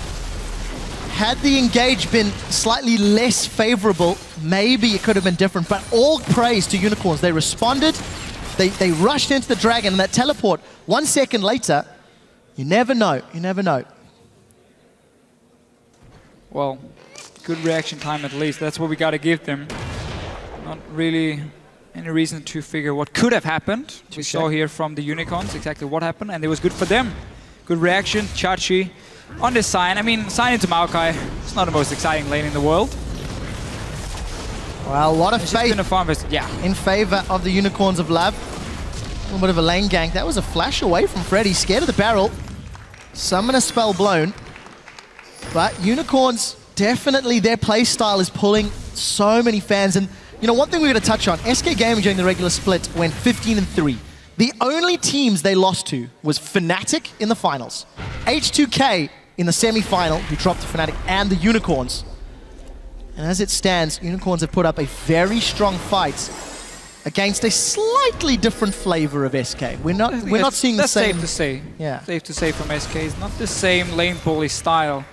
Had the engage been slightly less favorable, maybe it could have been different, but all praise to Unicorns. They responded, they rushed into the Dragon, and that teleport 1 second later, you never know, you never know. Well, good reaction time at least. That's what we got to give them. Not really any reason to figure what could have happened. We saw here from the Unicorns exactly what happened, and it was good for them. Good reaction. Chachi on this Sign. I mean, Sign into Maokai. It's not the most exciting lane in the world. Well, a lot of faith in favor of the Unicorns of Love. A little bit of a lane gank. That was a flash away from Freddy. Scared of the barrel. Summoner spell blown. But Unicorns, definitely their playstyle is pulling so many fans. And, you know, one thing we're going to touch on, SK Gaming during the regular split went 15-3. The only teams they lost to was Fnatic in the finals, H2K in the semi-final, who dropped to Fnatic, and the Unicorns. And as it stands, Unicorns have put up a very strong fight against a slightly different flavor of SK. We're not seeing the same. That's safe to say. Yeah. Safe to say from SK. It's not the same lane bully style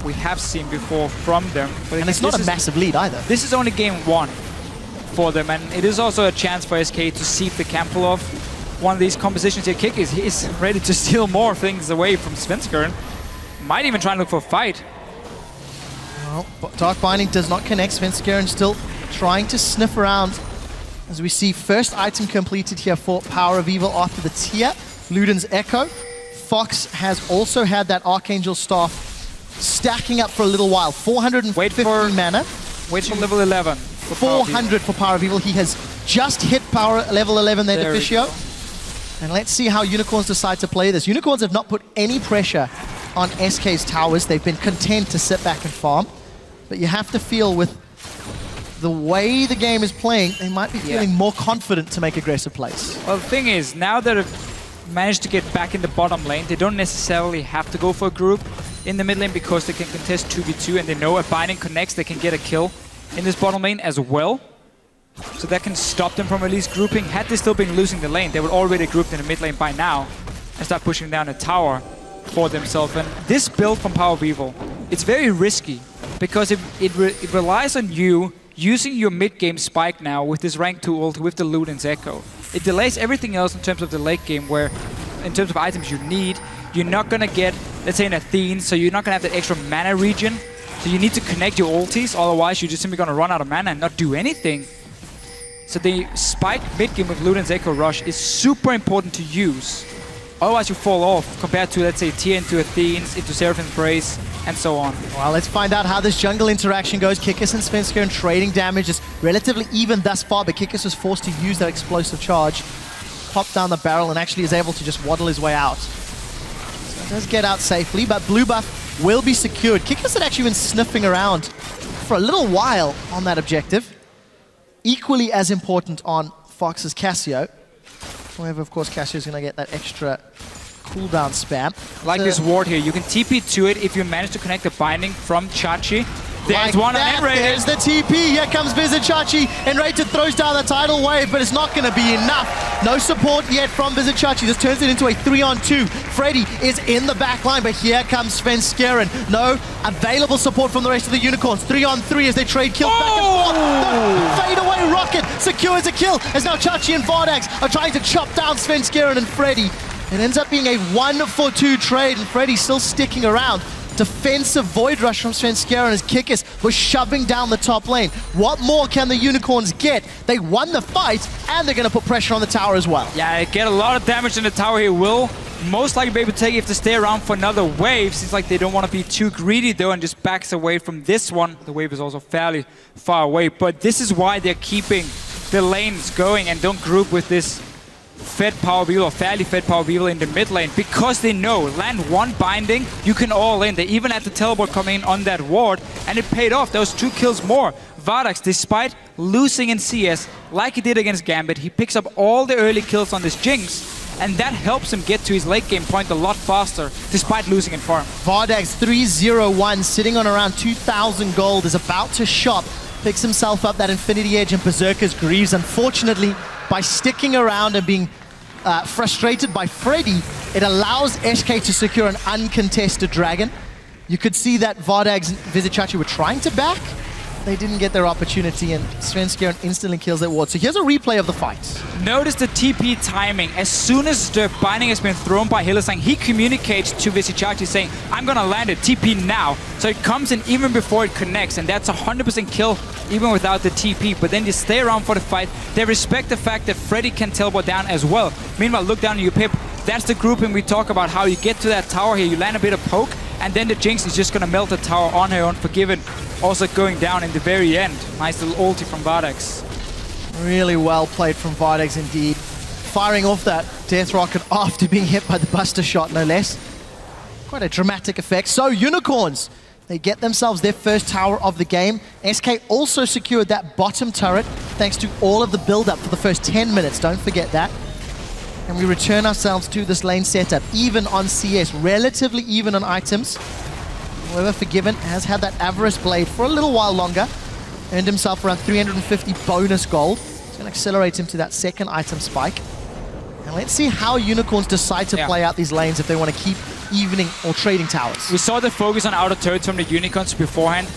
we have seen before from them. But and it's not a massive lead either. This is only game 1 for them, and it is also a chance for SK to see if they can pull off one of these compositions here. Kikis, he's ready to steal more things away from Svenskeren. Might even try and look for a fight. Well, Dark Binding does not connect. Svenskeren still trying to sniff around. As we see first item completed here for Power of Evil after the tier. Luden's Echo. Fox has also had that Archangel Staff stacking up for a little while. 450 mana. Wait for level 11. 400 for Power of Evil. He has just hit power level 11 there, Deficio. And let's see how Unicorns decide to play this. Unicorns have not put any pressure on SK's towers. They've been content to sit back and farm. But you have to feel with the way the game is playing, they might be feeling more confident to make aggressive plays. Well, the thing is, now that they've managed to get back in the bottom lane, they don't necessarily have to go for a group in the mid lane because they can contest 2v2, and they know if Binding connects, they can get a kill in this bottom lane as well. So that can stop them from at least grouping. Had they still been losing the lane, they would already grouped in the mid lane by now and start pushing down a tower for themselves. And this build from Power of Evil, it's very risky because it relies on you using your mid-game spike now with this rank 2 ult with the Luden's Echo. It delays everything else in terms of the late game, where in terms of items you need, you're not going to get, let's say, an Athene, so you're not going to have that extra mana regen. So you need to connect your ultis, otherwise you're just simply going to run out of mana and not do anything. So the spike mid-game with Luden's Echo Rush is super important to use. Otherwise you fall off compared to, let's say, tier into Athenes, into Seraphim's Brace, and so on. Well, let's find out how this jungle interaction goes. Kikis and Svenskeren trading damage is relatively even thus far, but Kikis was forced to use that explosive charge, pop down the barrel, and actually is able to just waddle his way out. So he does get out safely, but blue buff will be secured. Kickers had actually been sniffing around for a little while on that objective. Equally as important on Fox's Cassio. However, of course, Cassio's going to get that extra cooldown spam. Like this ward here, you can TP to it if you manage to connect the binding from Chachi. There's one on Enrated. There's the TP. Here comes Vizicsacsi. Enrated throws down the tidal wave, but it's not going to be enough. No support yet from Vizicsacsi. This turns it into a 3-on-2. Freddy is in the back line, but here comes Svenskeren. No available support from the rest of the Unicorns. 3-on-3 as they trade kills back and forth. The fadeaway rocket secures a kill as now Chachi and Vardags are trying to chop down Svenskeren and Freddy. It ends up being a 1-for-2 trade, and Freddy's still sticking around. Defensive Void Rush from Svenskeren as Kikis was shoving down the top lane. What more can the Unicorns get? They won the fight, and they're going to put pressure on the tower as well. Yeah, they get a lot of damage in the tower here. Will most likely be able to take it if they stay around for another wave. Seems like they don't want to be too greedy, though, and just backs away from this one. The wave is also fairly far away, but this is why they're keeping the lanes going and don't group with this fed power beetle or fairly fed power beetle in the mid lane, because they know land one binding, you can all in. They even had the teleport coming in on that ward, and it paid off. Those 2 kills more. Vardags, despite losing in CS like he did against Gambit, he picks up all the early kills on this Jinx, and that helps him get to his late game point a lot faster despite losing in farm. Vardags 3-0-1, sitting on around 2,000 gold, is about to shop, picks himself up that Infinity Edge and Berserker's Greaves. Unfortunately, by sticking around and being frustrated by Freddy, it allows SK to secure an uncontested dragon. You could see that Vardags and Vizicsacsi were trying to back. They didn't get their opportunity, and Svenskeren instantly kills that ward. So here's a replay of the fight. Notice the TP timing. As soon as the binding has been thrown by Hylissang, he communicates to Vizicsacsi saying, I'm gonna land it, TP now. So it comes in even before it connects, and that's 100% kill even without the TP. But then you stay around for the fight. They respect the fact that Freddy can teleport down as well. Meanwhile, look down at you, Pip. That's the grouping we talk about, how you get to that tower here, you land a bit of poke, and then the Jinx is just gonna melt the tower on her Unforgiven. Also going down in the very end. Nice little ulti from Vardags. Really well played from Vardags indeed. Firing off that Death Rocket after being hit by the Buster Shot, no less. Quite a dramatic effect. So Unicorns, they get themselves their first tower of the game. SK also secured that bottom turret thanks to all of the build-up for the first 10 minutes. Don't forget that. And we return ourselves to this lane setup, even on CS, relatively even on items. However, Forgiven has had that Avarice Blade for a little while longer. Earned himself around 350 bonus gold. It's going to accelerate him to that second item spike. And let's see how Unicorns decide to play out these lanes if they want to keep evening or trading towers. We saw the focus on outer turrets from the Unicorns beforehand.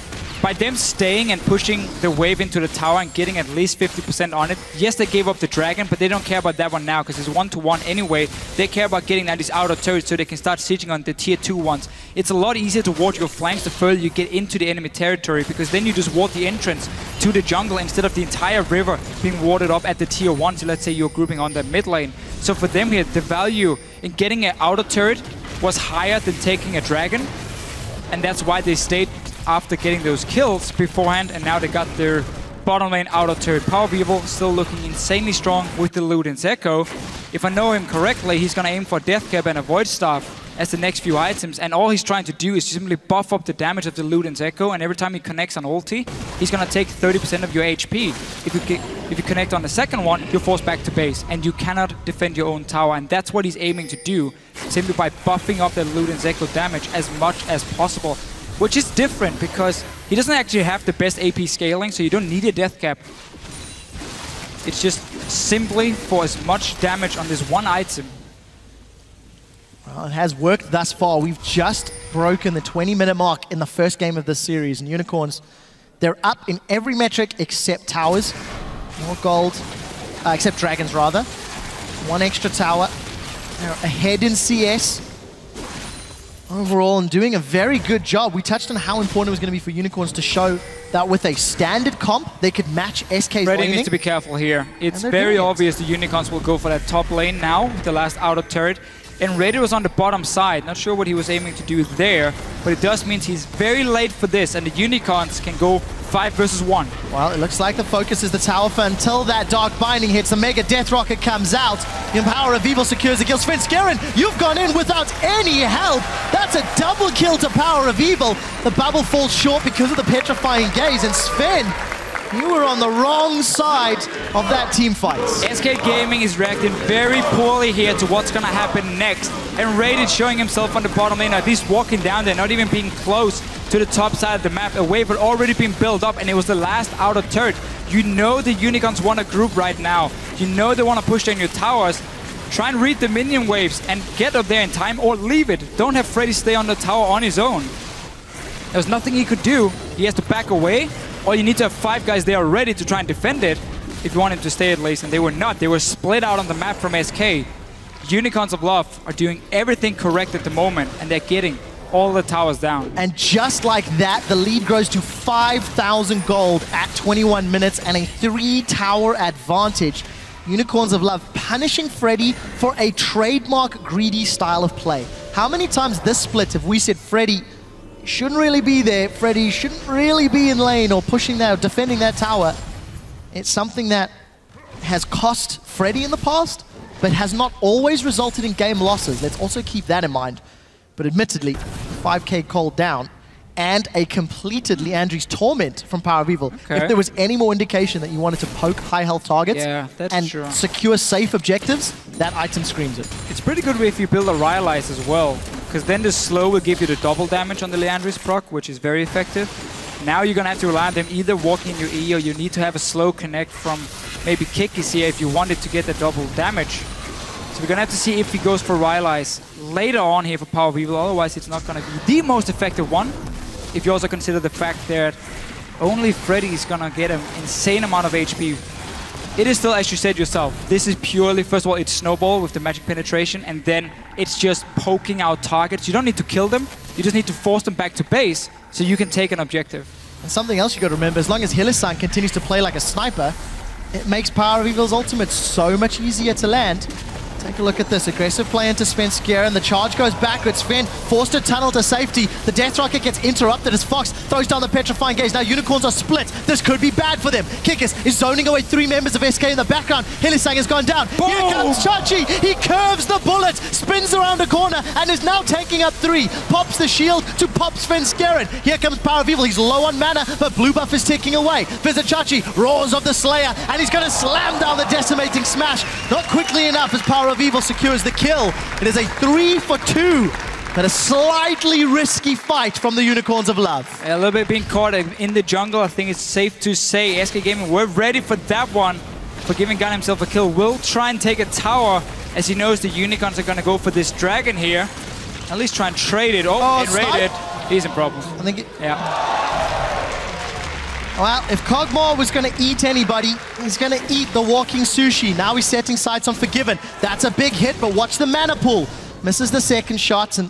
By them staying and pushing the wave into the tower and getting at least 50% on it, yes, they gave up the dragon, but they don't care about that one now because it's 1-to-1 anyway. They care about getting down these outer turrets so they can start sieging on the tier 2 ones. It's a lot easier to ward your flanks the further you get into the enemy territory, because then you just ward the entrance to the jungle instead of the entire river being warded up at the tier 1. So let's say you're grouping on the mid lane. So for them here, the value in getting an outer turret was higher than taking a dragon, and that's why they stayed after getting those kills beforehand, and now they got their bottom lane outer turret. Power Beetle still looking insanely strong with the Luden's Echo. If I know him correctly, he's gonna aim for Death Cap and a Void Staff as the next few items, and all he's trying to do is simply buff up the damage of the Luden's Echo, and every time he connects on ulti, he's gonna take 30% of your HP. If you connect on the second one, you're forced back to base, and you cannot defend your own tower, and that's what he's aiming to do, simply by buffing up the Luden's Echo damage as much as possible. Which is different because he doesn't actually have the best AP scaling, so you don't need a Death Cap. It's just simply for as much damage on this one item. Well, it has worked thus far. We've just broken the 20-minute mark in the first game of this series. And Unicorns, they're up in every metric except towers. More gold, except dragons rather. One extra tower. They're ahead in CS. Overall, and doing a very good job. We touched on how important it was going to be for Unicorns to show that with a standard comp, they could match SK's Ready laning. needs to be careful here. It's very obvious the Unicorns will go for that top lane now with the last outer turret. and Raider was on the bottom side. Not sure what he was aiming to do there, but it does mean he's very late for this, and the Unicorns can go 5 versus 1. Well, it looks like the focus is the tower for until that Dark Binding hits. The Mega Death Rocket comes out. The Power of Evil secures the kill. Svenskeren, you've gone in without any help. That's a double kill to Power of Evil. The bubble falls short because of the Petrifying Gaze, and Sven, you were on the wrong side of that team fight. SK Gaming is reacting very poorly here to what's going to happen next. And Rated showing himself on the bottom lane, at least walking down there, not even being close to the top side of the map. A wave had already been built up, and it was the last outer turret. You know the Unicorns want a group right now. You know they want to push down your towers. Try and read the minion waves and get up there in time, or leave it. Don't have Freddy stay on the tower on his own. There's nothing he could do. He has to back away. Or you need to have 5 guys there ready to try and defend it if you want him to stay at least, and they were not. They were split out on the map from SK. Unicorns of Love are doing everything correct at the moment, and they're getting all the towers down. And just like that, the lead grows to 5,000 gold at 21 minutes and a 3-tower advantage. Unicorns of Love punishing Freddy for a trademark greedy style of play. How many times this split have we said Freddy shouldn't really be there, Freddy shouldn't really be in lane or pushing that or defending that tower? It's something that has cost Freddy in the past, but has not always resulted in game losses. Let's also keep that in mind. But admittedly, 5k cold down and a completed Leandri's Torment from Power of Evil. Okay. If there was any more indication that you wanted to poke high health targets and secure safe objectives, that item screams it. It's pretty good if you build a Rhyalize as well, because then the slow will give you the double damage on the Leandri's proc, which is very effective. Now you're going to have to rely on them either walking in your E, or you need to have a slow connect from maybe Kikis here if you wanted to get the double damage. So we're going to have to see if he goes for Rhyalize later on here for Power of Evil, otherwise it's not going to be the most effective one. If you also consider the fact that only Freddy is going to get an insane amount of HP. It is still, as you said yourself, this is purely, first of all, it's Snowball with the magic penetration, and then it's just poking out targets. You don't need to kill them, you just need to force them back to base so you can take an objective. And something else you got to remember, as long as Hylissang continues to play like a sniper, it makes Power of Evil's ultimate so much easier to land. Take a look at this. Aggressive play into Svenskeren. The charge goes backwards. Sven forced to tunnel to safety. The Death Rocket gets interrupted as Fox throws down the Petrifying Gaze. Now Unicorns are split. This could be bad for them. Kikis is zoning away 3 members of SK in the background. Hylissang has gone down. Boom! Here comes Chachi. He curves the bullet, spins around a corner, and is now taking up 3. Pops the shield to pop Svenskeren. Here comes Power of Evil. He's low on mana, but blue buff is ticking away. Visit Chachi, roars of the Slayer, and he's going to slam down the Decimating Smash. Not quickly enough as Power of Evil secures the kill. It is a 3 for 2, but a slightly risky fight from the Unicorns of Love. A little bit being caught in the jungle. I think it's safe to say SK Gaming were ready for that one. Forgiving got himself a kill. Will try and take a tower as he knows the Unicorns are going to go for this dragon here. At least try and trade it. Oh, and Rated. He's in problems. I think yeah. Well, if Kog'Maw was going to eat anybody, he's going to eat the walking sushi. Now he's setting sights on Forgiven. That's a big hit, but watch the mana pool. Misses the second shots, and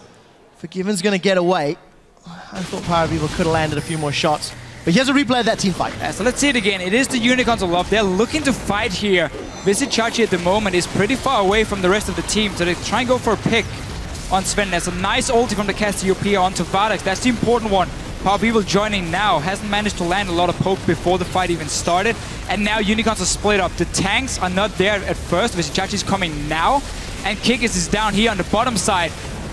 Forgiven's going to get away. I thought Power of Evil could have landed a few more shots. But here's a replay of that team fight. Yeah, so let's see it again. It is the Unicorns of Love. They're looking to fight here. Visit Chachi at the moment is pretty far away from the rest of the team, so they try and go for a pick on Sven. There's a nice ulti from the Cassiopeia onto Vardax. That's the important one. Power of Evil joining now, hasn't managed to land a lot of poke before the fight even started, and now Unicorns are split up. The tanks are not there at first, Vishachi's coming now, and Kikis is down here on the bottom side,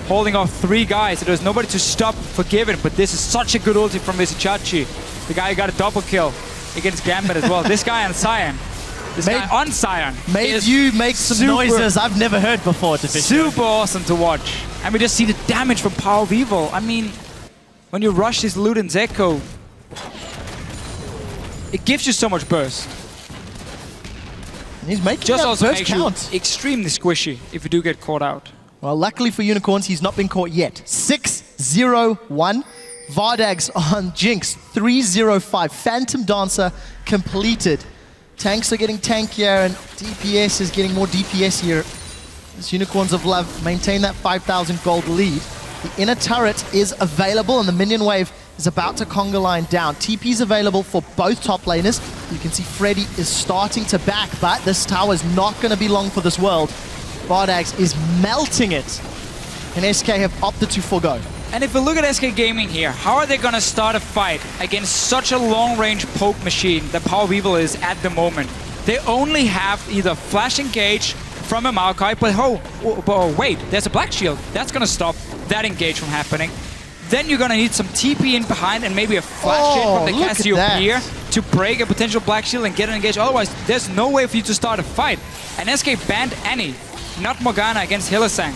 holding off 3 guys, so there's nobody to stop Forgiven, but this is such a good ulti from Vishachi. The guy who got a double kill against Gambit as well. This guy on Sion. This guy on Sion. Made you make some noises I've never heard before. Super awesome to watch. And we just see the damage from Power of Evil. I mean, when you rush this Luden's Echo, it gives you so much burst. And he's making just that also burst makes count. You extremely squishy if you do get caught out. Well, luckily for Unicorns, he's not been caught yet. 6-0-1. Vardags on Jinx, 3-0-5. Phantom Dancer completed. Tanks are getting tankier and DPS is getting more DPS here. As Unicorns of Love maintain that 5,000 gold lead. The inner turret is available and the minion wave is about to conga line down. TP is available for both top laners. You can see Freddy is starting to back, but this tower is not going to be long for this world. Vardags is melting it. And SK have opted to forgo. And if we look at SK Gaming here, how are they going to start a fight against such a long-range poke machine that Power of Evil is at the moment? They only have either Flash Engage from a Maokai, but oh, wait, there's a Black Shield. That's going to stop that engage from happening. Then you're going to need some TP in behind and maybe a Flash in from the Cassiopeia to break a potential Black Shield and get an engage. Otherwise, there's no way for you to start a fight. And SK banned Annie, not Morgana, against Hylissang.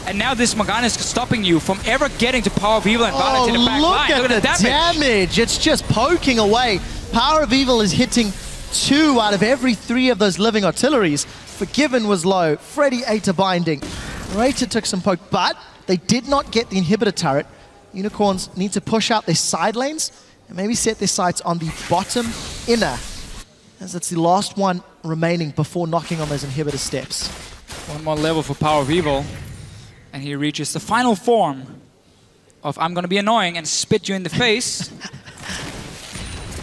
And now this Morgana is stopping you from ever getting to Power of Evil and Vardags in the back line. Look at the damage. It's just poking away. Power of Evil is hitting 2 out of every 3 of those living artilleries. Forgiven was low. Freddy ate a binding. Rated took some poke, but they did not get the inhibitor turret. Unicorns need to push out their side lanes and maybe set their sights on the bottom inner, as it's the last one remaining before knocking on those inhibitor steps. One more level for Power of Evil. And he reaches the final form of I'm going to be annoying and spit you in the face.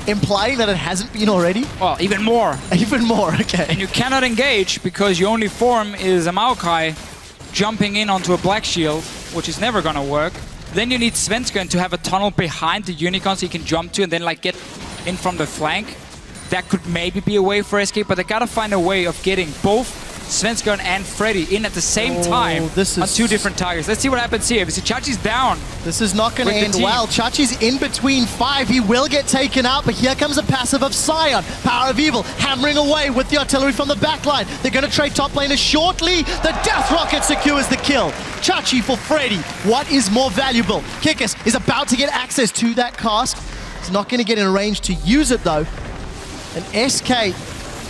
Implying that it hasn't been already? Well, even more. Even more, okay. And you cannot engage because your only form is a Maokai jumping in onto a Black Shield, which is never going to work. Then you need Svenskeren to have a tunnel behind the Unicorn so he can jump to and then like get in from the flank. That could maybe be a way for SK, but they got to find a way of getting both Svenskeren and Freddy in at the same time on 2 different targets. Let's see what happens here. See, Chachi's down. This is not going to end well. Chachi's in between 5. He will get taken out, but here comes a passive of Sion. Power of Evil hammering away with the artillery from the backline. They're going to trade top laners shortly. The Death Rocket secures the kill. Chachi for Freddy. What is more valuable? Kikis is about to get access to that cask. He's not going to get in range to use it, though. And SK,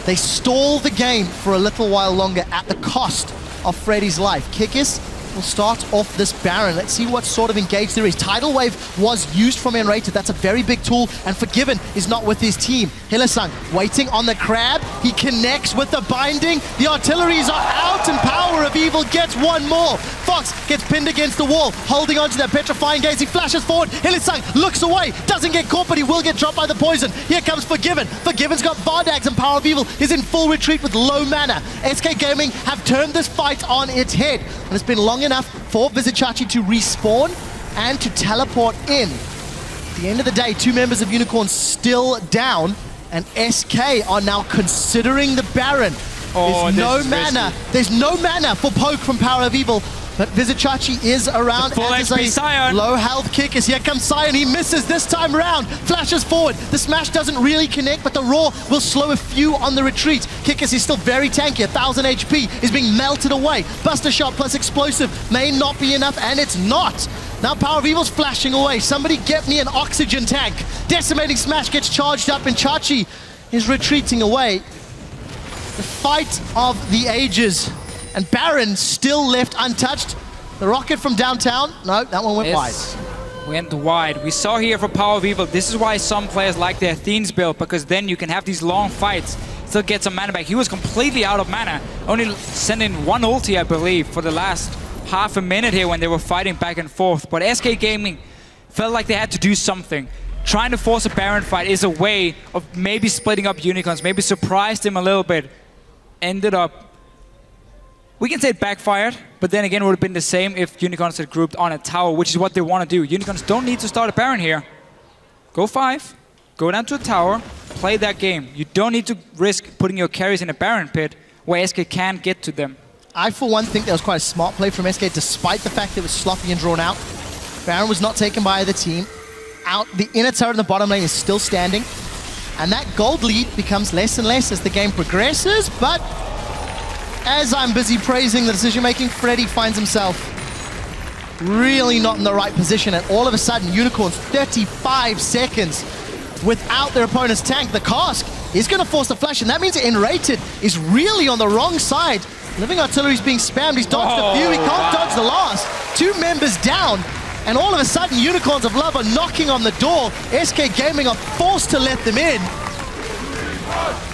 they stall the game for a little while longer at the cost of Freddy's life. Kikis will start off this Baron. Let's see what sort of engage there is. Tidal Wave was used from Enrated. That's a very big tool, and Forgiven is not with his team. Hylissang waiting on the crab. He connects with the binding. The artilleries are out, and Power of Evil gets one more. Fox gets pinned against the wall, holding onto that petrifying gaze. He flashes forward. Hylissang looks away, doesn't get caught, but he will get dropped by the poison. Here comes Forgiven. Forgiven's got Vardags, and Power of Evil is in full retreat with low mana. SK Gaming have turned this fight on its head, and it's been long enough for Vizicsacsi to respawn and to teleport in. At the end of the day, 2 members of Unicorn still down, and SK are now considering the Baron. There's no mana. There's no mana for poke from Power of Evil. But Vizicsacsi is around. Full HP Sion. Low health Kikis. Here comes Sion. He misses this time around. Flashes forward. The smash doesn't really connect, but the Roar will slow a few on the retreat. Kikis is still very tanky. 1000 HP is being melted away. Buster Shot plus Explosive may not be enough, and it's not. Now Power of Evil's flashing away. Somebody get me an oxygen tank. Decimating Smash gets charged up, and Chachi is retreating away. The fight of the ages. And Baron still left untouched. The rocket from downtown, no, that one went wide. Went wide. We saw here for Power of Evil, this is why some players like their Athene's build, because then you can have these long fights, still get some mana back. He was completely out of mana, only sending 1 ulti, I believe, for the last half a minute here when they were fighting back and forth. But SK Gaming felt like they had to do something. Trying to force a Baron fight is a way of maybe splitting up Unicorns, maybe surprised him a little bit. Ended up, we can say it backfired, but then again it would have been the same if Unicorns had grouped on a tower, which is what they want to do. Unicorns don't need to start a Baron here. Go 5, go down to a tower, play that game. You don't need to risk putting your carries in a Baron pit where SK can get to them. I, for one, think that was quite a smart play from SK, despite the fact that it was sloppy and drawn out. Baron was not taken by either team. The inner turret in the bottom lane is still standing, and that gold lead becomes less and less as the game progresses, but as I'm busy praising the decision-making, Freddy finds himself really not in the right position, and all of a sudden, Unicorns 35 seconds without their opponent's tank. The cask is going to force the flash, and that means Enrated is really on the wrong side. Living Artillery is being spammed. He's dodged a few. He can't dodge the last. 2 members down, and all of a sudden, Unicorns of Love are knocking on the door. SK Gaming are forced to let them in.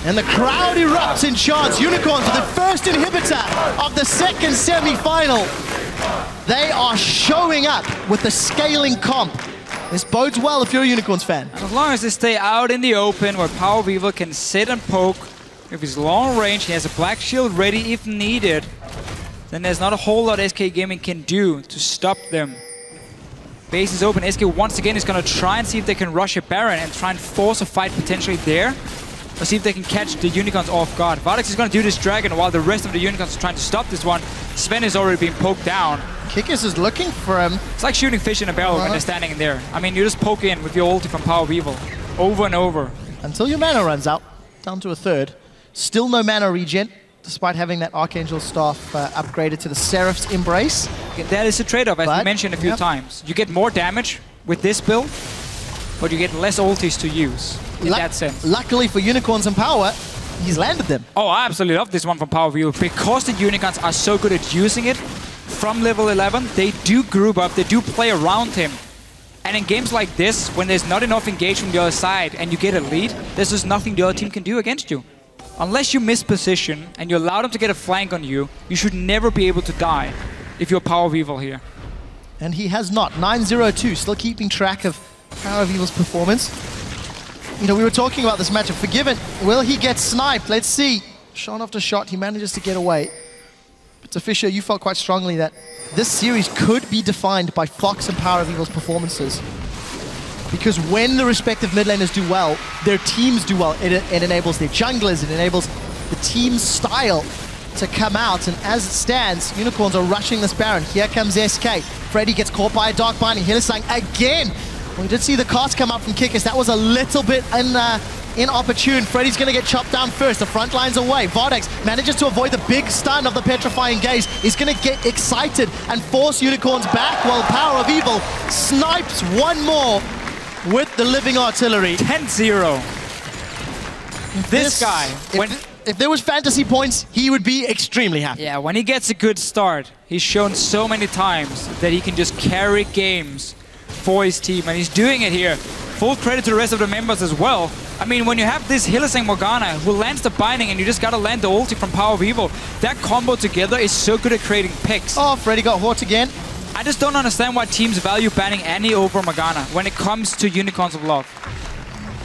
And the crowd erupts in chants. Unicorns with the first inhibitor of the second semi-final. They are showing up with the scaling comp. This bodes well if you're a Unicorns fan. As long as they stay out in the open where Power of Evil can sit and poke. With his long range, he has a Black Shield ready if needed. then there's not a whole lot SK Gaming can do to stop them. Base is open. SK once again is going to try and see if they can rush a Baron and try and force a fight potentially there. Or see if they can catch the Unicorns off guard. Vardex is going to do this Dragon while the rest of the Unicorns are trying to stop this one. Sven is already being poked down. Kikis is looking for him. It's like shooting fish in a barrel when they're standing in there. I mean, you just poke in with your ulti from Power of Evil. Over and over. Until your mana runs out. Down to a third. Still no mana regen, despite having that Archangel Staff upgraded to the Seraph's Embrace. That is a trade-off, as we mentioned a few times. You get more damage with this build, but you get less ultis to use, in that sense. Luckily for Unicorns and Power, he's landed them. Oh, I absolutely love this one from Power of Evil. Because the Unicorns are so good at using it, from level 11, they do group up, they do play around him. And in games like this, when there's not enough engagement from the other side and you get a lead, there's just nothing the other team can do against you. Unless you miss position and you allow them to get a flank on you, you should never be able to die if you're Power of Evil here. And he has not. 9-0-2, still keeping track of Power of Evil's performance. You know, we were talking about this matchup. Forgiven, will he get sniped? Let's see. Shot after shot, he manages to get away. But Fischer, you felt quite strongly that this series could be defined by Fox and Power of Evil's performances. Because when the respective mid laners do well, their teams do well. It enables their junglers, it enables the team's style to come out. And as it stands, Unicorns are rushing this Baron. Here comes SK. Freddy gets caught by a Dark Binding. Hylissang again. We did see the cast come up from Kikis. That was a little bit inopportune. Freddy's going to get chopped down first. The front line's away. Vardex manages to avoid the big stun of the Petrifying Gaze. He's going to get excited and force Unicorns back while Power of Evil snipes one more with the Living Artillery. 10-0. This guy, if there was fantasy points, he would be extremely happy. Yeah, when he gets a good start, he's shown so many times that he can just carry games for his team, and he's doing it here. Full credit to the rest of the members as well. I mean, when you have this Hylissang Morgana who lands the binding and you just gotta land the ulti from Power of Evil, that combo together is so good at creating picks. Oh, Freddy got Hort again. I just don't understand why teams value banning Annie over Morgana when it comes to Unicorns of Love.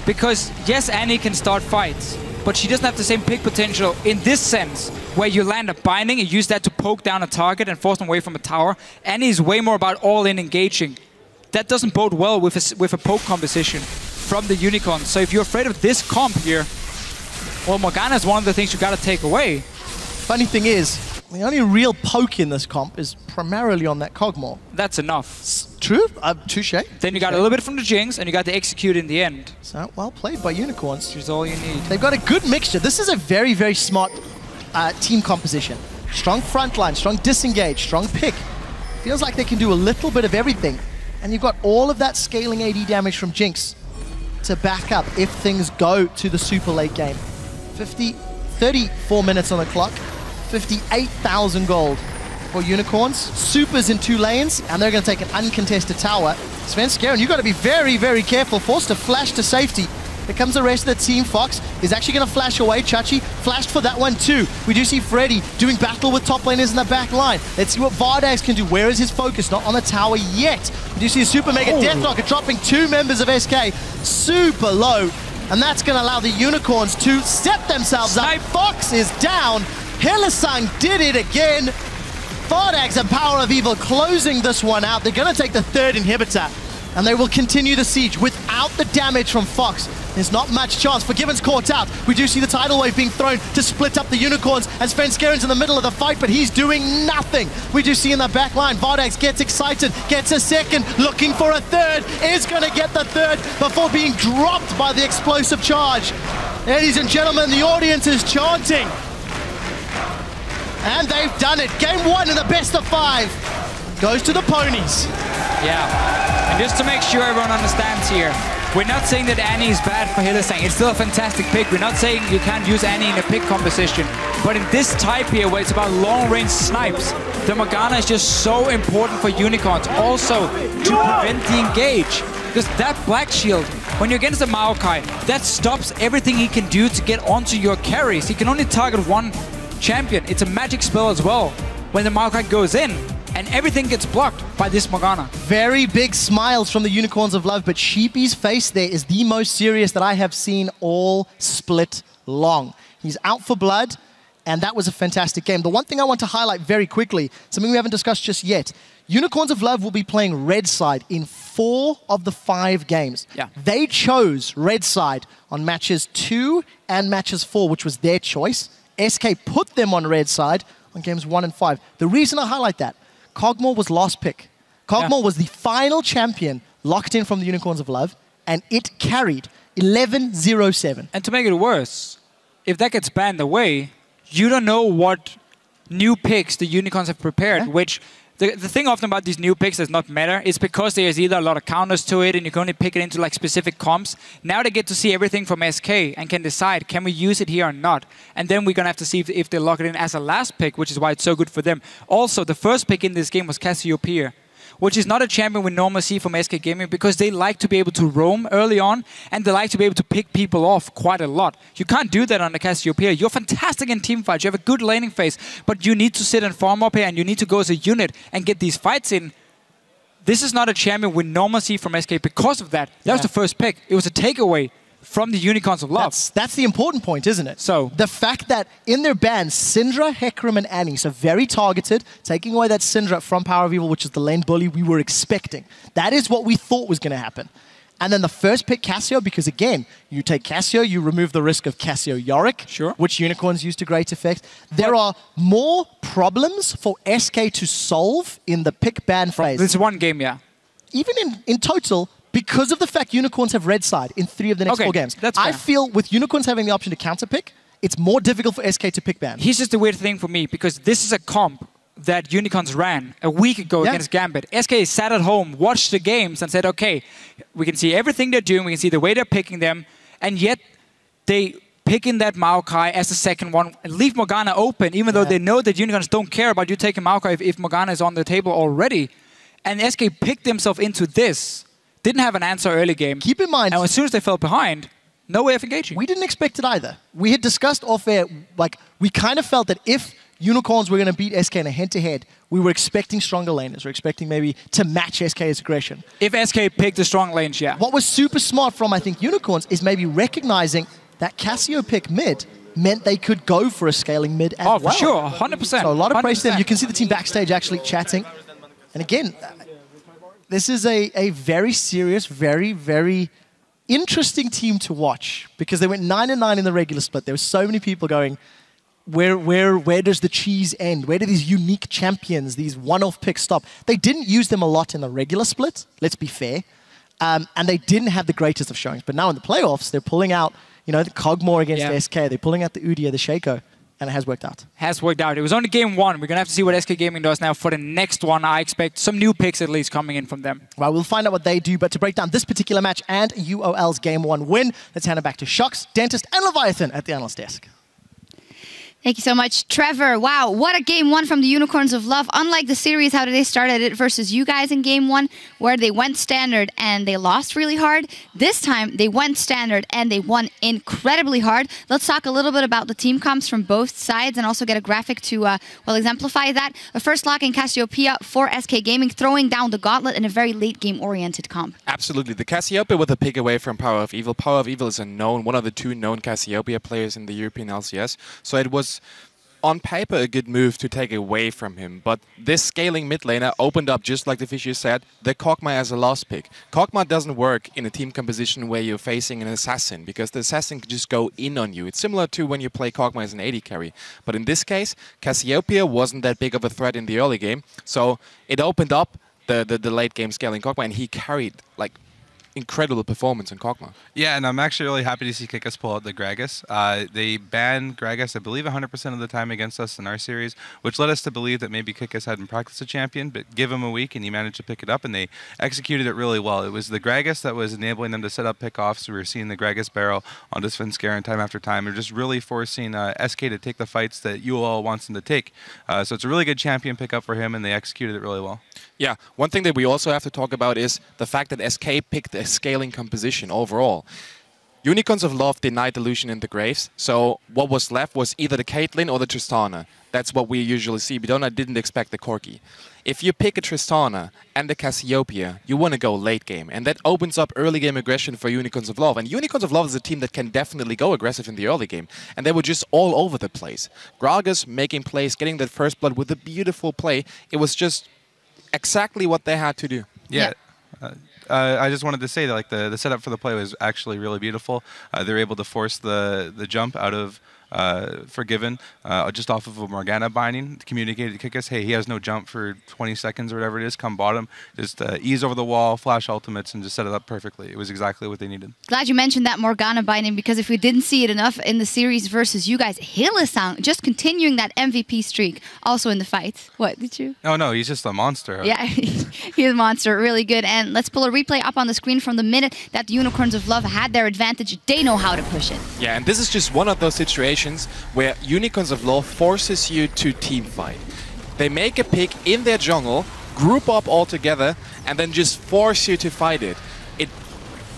Because yes, Annie can start fights, but she doesn't have the same pick potential in this sense, where you land a binding and use that to poke down a target and force them away from a tower. Annie is way more about all-in engaging. That doesn't bode well with a poke composition from the Unicorns. So if you're afraid of this comp here, well, Morgana is one of the things you gotta take away. Funny thing is, the only real poke in this comp is primarily on that Kog'Maw. That's enough. True, touche. Then you got a little bit from the Jinx, and you got the Execute in the end. So, well played by Unicorns. Which is all you need. They've got a good mixture. This is a very, very smart team composition. Strong frontline, strong disengage, strong pick. Feels like they can do a little bit of everything. And you've got all of that scaling AD damage from Jinx to back up if things go to the super late game. 34 minutes on the clock. 58,000 gold for Unicorns. Supers in 2 lanes, and they're going to take an uncontested tower. Svenskeren, you've got to be very, very careful. Forced to flash to safety. Here comes the rest of the team. Fox is actually going to flash away. Chachi flashed for that one too. We do see Freddy doing battle with top laners in the back line. Let's see what Vardex can do. Where is his focus? Not on the tower yet. We do see a super mega Deathlocker dropping 2 members of SK super low. And that's going to allow the Unicorns to set themselves up. Fox is down. Hylissang did it again. Vardex and Power of Evil closing this one out. They're going to take the 3rd inhibitor. And they will continue the siege without the damage from Fox. There's not much chance. Forgiven's caught out. We do see the tidal wave being thrown to split up the Unicorns, and Svenskeren's in the middle of the fight, but he's doing nothing. We do see in the back line, Vardex gets excited, gets a 2nd, looking for a 3rd, is going to get the 3rd before being dropped by the explosive charge. Ladies and gentlemen, the audience is chanting. And they've done it. Game 1 in the best of 5 goes to the ponies. Yeah, and just to make sure everyone understands here, we're not saying that Annie is bad for Hylissang. It's still a fantastic pick. We're not saying you can't use Annie in a pick composition. But in this type here, where it's about long-range snipes, the Morgana is just so important for Unicorns. Also, to prevent the engage. Because that Black Shield, when you're against the Maokai, that stops everything he can do to get onto your carries. He can only target one champion. It's a magic spell as well. When the Maokai goes in, and everything gets blocked by this Morgana. Very big smiles from the Unicorns of Love, but Sheepy's face there is the most serious that I have seen all split long. He's out for blood, And that was a fantastic game. The one thing I want to highlight very quickly, something we haven't discussed just yet, Unicorns of Love will be playing Red Side in 4 of the 5 games. Yeah. They chose Red Side on matches 2 and matches 4, which was their choice. SK put them on Red Side on games 1 and 5. The reason I highlight that, Kog'Maw was last pick. Kog'Maw was the final champion locked in from the Unicorns of Love, and it carried 11-0-7. And to make it worse, if that gets banned away, you don't know what new picks the Unicorns have prepared, which the thing often about these new picks does not matter. It's because there's either a lot of counters to it and you can only pick it into like specific comps. Now they get to see everything from SK and can decide, can we use it here or not? And then we're going to have to see if they lock it in as a last pick, which is why it's so good for them. Also, the first pick in this game was Cassiopeia, which is not a champion we normally see from SK Gaming because they like to be able to roam early on and they like to be able to pick people off quite a lot. You can't do that on the Cassiopeia. You're fantastic in team fights. You have a good laning phase, but you need to sit and farm up here and you need to go as a unit and get these fights in. This is not a champion we normally see from SK because of that. That was the first pick. It was a takeaway from the Unicorns of Love. That's the important point, isn't it? So the fact that in their bans, Syndra, Hecarim, and Annie, so very targeted, taking away that Syndra from Power of Evil, which is the lane bully we were expecting. That is what we thought was going to happen. And then the first pick, Cassio, because again, you take Cassio, you remove the risk of Cassio Yorick, which Unicorns use to great effect. There are more problems for SK to solve in the pick ban phase. This is one game, yeah. Even in total, because of the fact Unicorns have Red Side in 3 of the next 4 games. That's fair. I feel with Unicorns having the option to counter pick, it's more difficult for SK to pick ban. Here's just the weird thing for me, because this is a comp that Unicorns ran a week ago against Gambit. SK sat at home, watched the games, and said, okay, we can see everything they're doing, we can see the way they're picking them, and yet they pick in that Maokai as the second one and leave Morgana open, even though they know that Unicorns don't care about you taking Maokai if Morgana is on the table already. And SK picked themselves into this. Didn't have an answer early game. Keep in mind, and as soon as they fell behind, no way of engaging. We didn't expect it either. We had discussed off air, like, we kind of felt that if Unicorns were going to beat SK in a head-to-head, we were expecting stronger laners. We're expecting maybe to match SK's aggression. If SK picked the strong lanes, yeah. What was super smart from, I think, Unicorns is maybe recognizing that Cassio pick mid meant they could go for a scaling mid as well. Oh, for sure, 100%. So a lot of praise to them. 100%. You can see the team backstage actually chatting. And again, this is a very serious, very, very interesting team to watch because they went 9-9 in the regular split. There were so many people going, where does the cheese end? Where do these unique champions, these one-off picks stop? They didn't use them a lot in the regular split, let's be fair. And they didn't have the greatest of showings. But now in the playoffs, they're pulling out, you know, the Kog'Maw against SK. They're pulling out the Udyr, the Shaco. And it has worked out. Has worked out. It was only game 1. We're going to have to see what SK Gaming does now for the next one. I expect some new picks at least coming in from them. Well, we'll find out what they do. But to break down this particular match and UOL's game 1 win, let's hand it back to Shox, Dentist, and Leviathan at the analyst desk. Thank you so much, Trevor. Wow, what a game 1 from the Unicorns of Love. Unlike the series, how they started it versus you guys in game 1, where they went standard and they lost really hard. This time, they went standard and they won incredibly hard. Let's talk a little bit about the team comps from both sides and also get a graphic to well exemplify that. The first lock in Cassiopeia for SK Gaming, throwing down the gauntlet in a very late game-oriented comp. Absolutely. The Cassiopeia with a pick away from Power of Evil. Power of Evil is one of the 2 known Cassiopeia players in the European LCS. So it was on paper a good move to take away from him, but this scaling mid laner opened up, just like the Fisher said, the Kog'Maw as a last pick. Kog'Maw doesn't work in a team composition where you're facing an assassin, because the assassin can just go in on you. It's similar to when you play Kog'Maw as an AD carry. But in this case, Cassiopeia wasn't that big of a threat in the early game, so it opened up the late game scaling Kog'Maw, and he carried like incredible performance in Kog'Maw. Yeah, and I'm actually really happy to see Kikis pull out the Gragas. They banned Gragas, I believe, 100% of the time against us in our series, which led us to believe that maybe Kikis hadn't practiced a champion, but give him a week and he managed to pick it up, and they executed it really well. It was the Gragas that was enabling them to set up pickoffs. So we were seeing the Gragas barrel onto Svenskeren time after time. They're just really forcing SK to take the fights that UOL wants them to take. So it's a really good champion pickup for him, and they executed it really well. Yeah, one thing that we also have to talk about is the fact that SK picked a scaling composition overall. Unicorns of Love denied the Lucian and the Graves, so what was left was either the Caitlyn or the Tristana. That's what we usually see, but I didn't expect the Corki. If you pick a Tristana and the Cassiopeia, you want to go late game, and that opens up early game aggression for Unicorns of Love. And Unicorns of Love is a team that can definitely go aggressive in the early game, and they were just all over the place. Gragas making plays, getting that first blood with a beautiful play. It was just exactly what they had to do. Yeah. I just wanted to say that like the setup for the play was actually really beautiful. They were able to force the jump out of Forgiven just off of a Morgana binding, communicated to Kikis, hey, he has no jump for 20 seconds or whatever it is, come bottom, just ease over the wall, flash ultimates, and just set it up perfectly. It was exactly what they needed. Glad you mentioned that Morgana binding, because if we didn't see it enough in the series versus you guys, Hylissang just continuing that MVP streak, also in the fight. What, did you? Oh no, he's just a monster. Yeah, he's a monster, really good. And let's pull a replay up on the screen from the minute that the Unicorns of Love had their advantage. They know how to push it. Yeah, and this is just one of those situations where Unicorns of Love forces you to team fight. They make a pick in their jungle, group up all together, and then just force you to fight it. It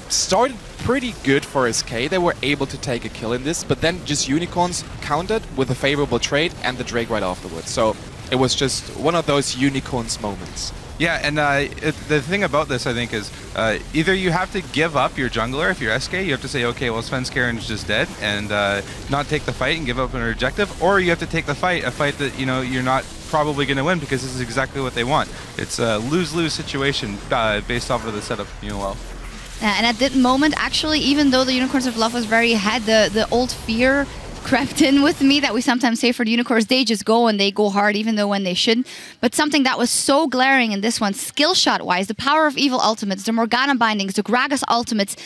started pretty good for SK. They were able to take a kill in this, but then just Unicorns countered with a favorable trade and the Drake right afterwards. So it was just one of those Unicorns moments. Yeah, and the thing about this, I think, is either you have to give up your jungler if you're SK, you have to say, okay, well, Svenskeren is just dead, and not take the fight and give up an objective, or you have to take the fight, a fight that, you know, you're not probably going to win because this is exactly what they want. It's a lose-lose situation based off of the setup, you know, well. And at that moment, actually, even though the Unicorns of Love was very ahead, the old fear crept in with me that we sometimes say for the Unicorns, they just go and they go hard even though when they shouldn't. But something that was so glaring in this one, skill shot wise, the Power of Evil ultimates, the Morgana bindings, the Gragas ultimates,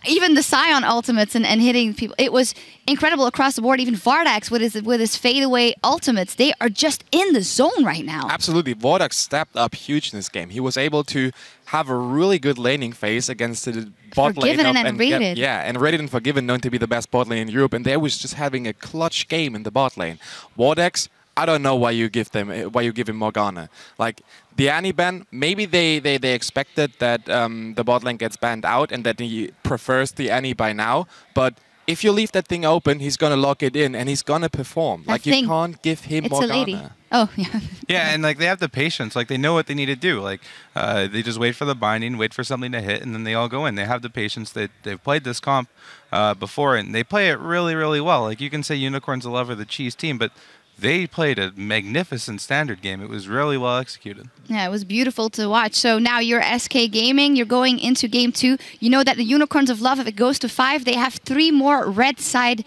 even the Sion ultimates and hitting people, it was incredible across the board. Even Vardax with his fadeaway ultimates, they are just in the zone right now. Absolutely, Vardax stepped up huge in this game. He was able to have a really good laning phase against the bot lane. Forgiven and Rated. Yeah, and Rated and Forgiven known to be the best bot lane in Europe, and they was just having a clutch game in the bot lane. Vardax, I don't know why you give him Morgana. Like the Annie ban, maybe they expected that the bot lane gets banned out and that he prefers the Annie by now, but if you leave that thing open, he's gonna lock it in and he's gonna perform. Like you can't give him Morgana. It's a lady. Oh, yeah. Yeah, and like they have the patience. Like they know what they need to do. Like they just wait for the binding, wait for something to hit, and then they all go in. They have the patience. They've played this comp before, and they play it really, really well. Like you can say Unicorns of Love are the cheese team, but they played a magnificent standard game. It was really well executed. Yeah, it was beautiful to watch. So now you're SK Gaming. You're going into game 2. You know that the Unicorns of Love, if it goes to 5, they have 3 more red side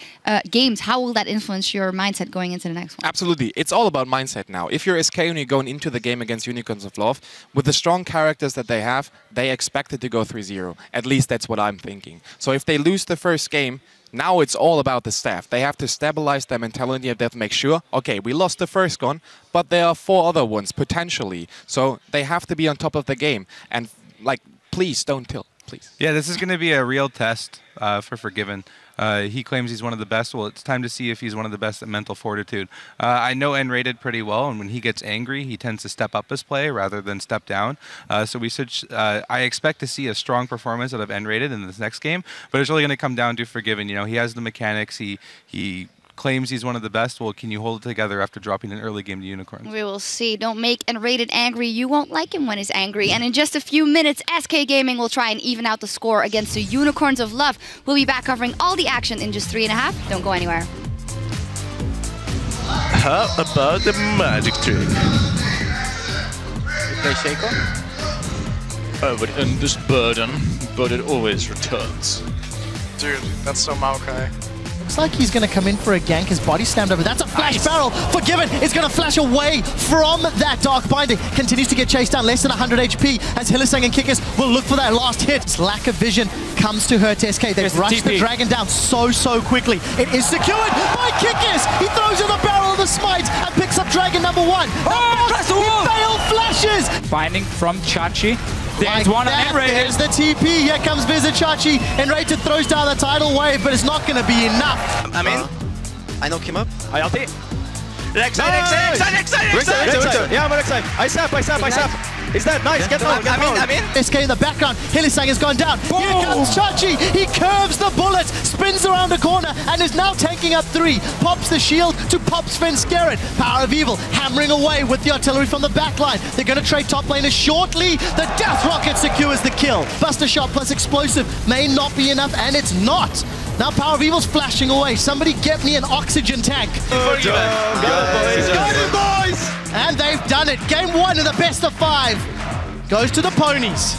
games. How will that influence your mindset going into the next one? Absolutely. It's all about mindset now. If you're SK and you're going into the game against Unicorns of Love, with the strong characters that they have, they expect it to go 3-0. At least that's what I'm thinking. So if they lose the first game, now it's all about the staff. They have to stabilize their mentality and they have to make sure, okay, we lost the first one, but there are 4 other ones, potentially. So they have to be on top of the game. And, like, please don't tilt, please. Yeah, this is going to be a real test for Forgiven. He claims he's one of the best. Well, it's time to see if he's one of the best at mental fortitude. I know N-Rated pretty well, and when he gets angry, he tends to step up his play rather than step down. So I expect to see a strong performance out of N-Rated in this next game, but it's really going to come down to Forgiven. You know, he has the mechanics. He claims he's one of the best. Well, can you hold it together after dropping an early game to Unicorns? We will see. Don't make N-Rated angry. You won't like him when he's angry. And in just a few minutes, SK Gaming will try and even out the score against the Unicorns of Love. We'll be back covering all the action in just 3.5. Don't go anywhere. How about the magic trick? You play Shaco? Over the Under's burden, but it always returns. Dude, that's so Maokai. Looks like he's going to come in for a gank. His body slammed over. That's a flash barrel. Forgiven is going to flash away from that Dark Binding. Continues to get chased down, less than 100 HP as Hylissang and Kikis will look for that last hit. This lack of vision comes to hurt SK. They've rushed the dragon down so quickly. It is secured by Kikis. He throws in the barrel of the smite and picks up dragon number 1. He failed flashes. Binding from Chachi. There's one on N-Rated. There's the TP. Here comes Vizichachi. N-Rated throws down the tidal wave, but it's not going to be enough. I'm in. I knock him up. I ulti. Rek'Sai! Yeah, I'm Rek'Sai. I sap. Is that nice? Get low, get low. I'm in. SK in the background. Hylissang has gone down. Here comes Chachi. He curves the bullet, spins around a corner, and is now taking up 3. Pops the shield to pop Svenskeren. Power of Evil hammering away with the artillery from the backline. They're going to trade top laners shortly. The Death Rocket secures the kill. Buster Shot plus Explosive may not be enough, and it's not. Now Power of Evil's flashing away. Somebody get me an oxygen tank. Go, boys! And they've done it. Game 1 of the best of 5 goes to the Ponies.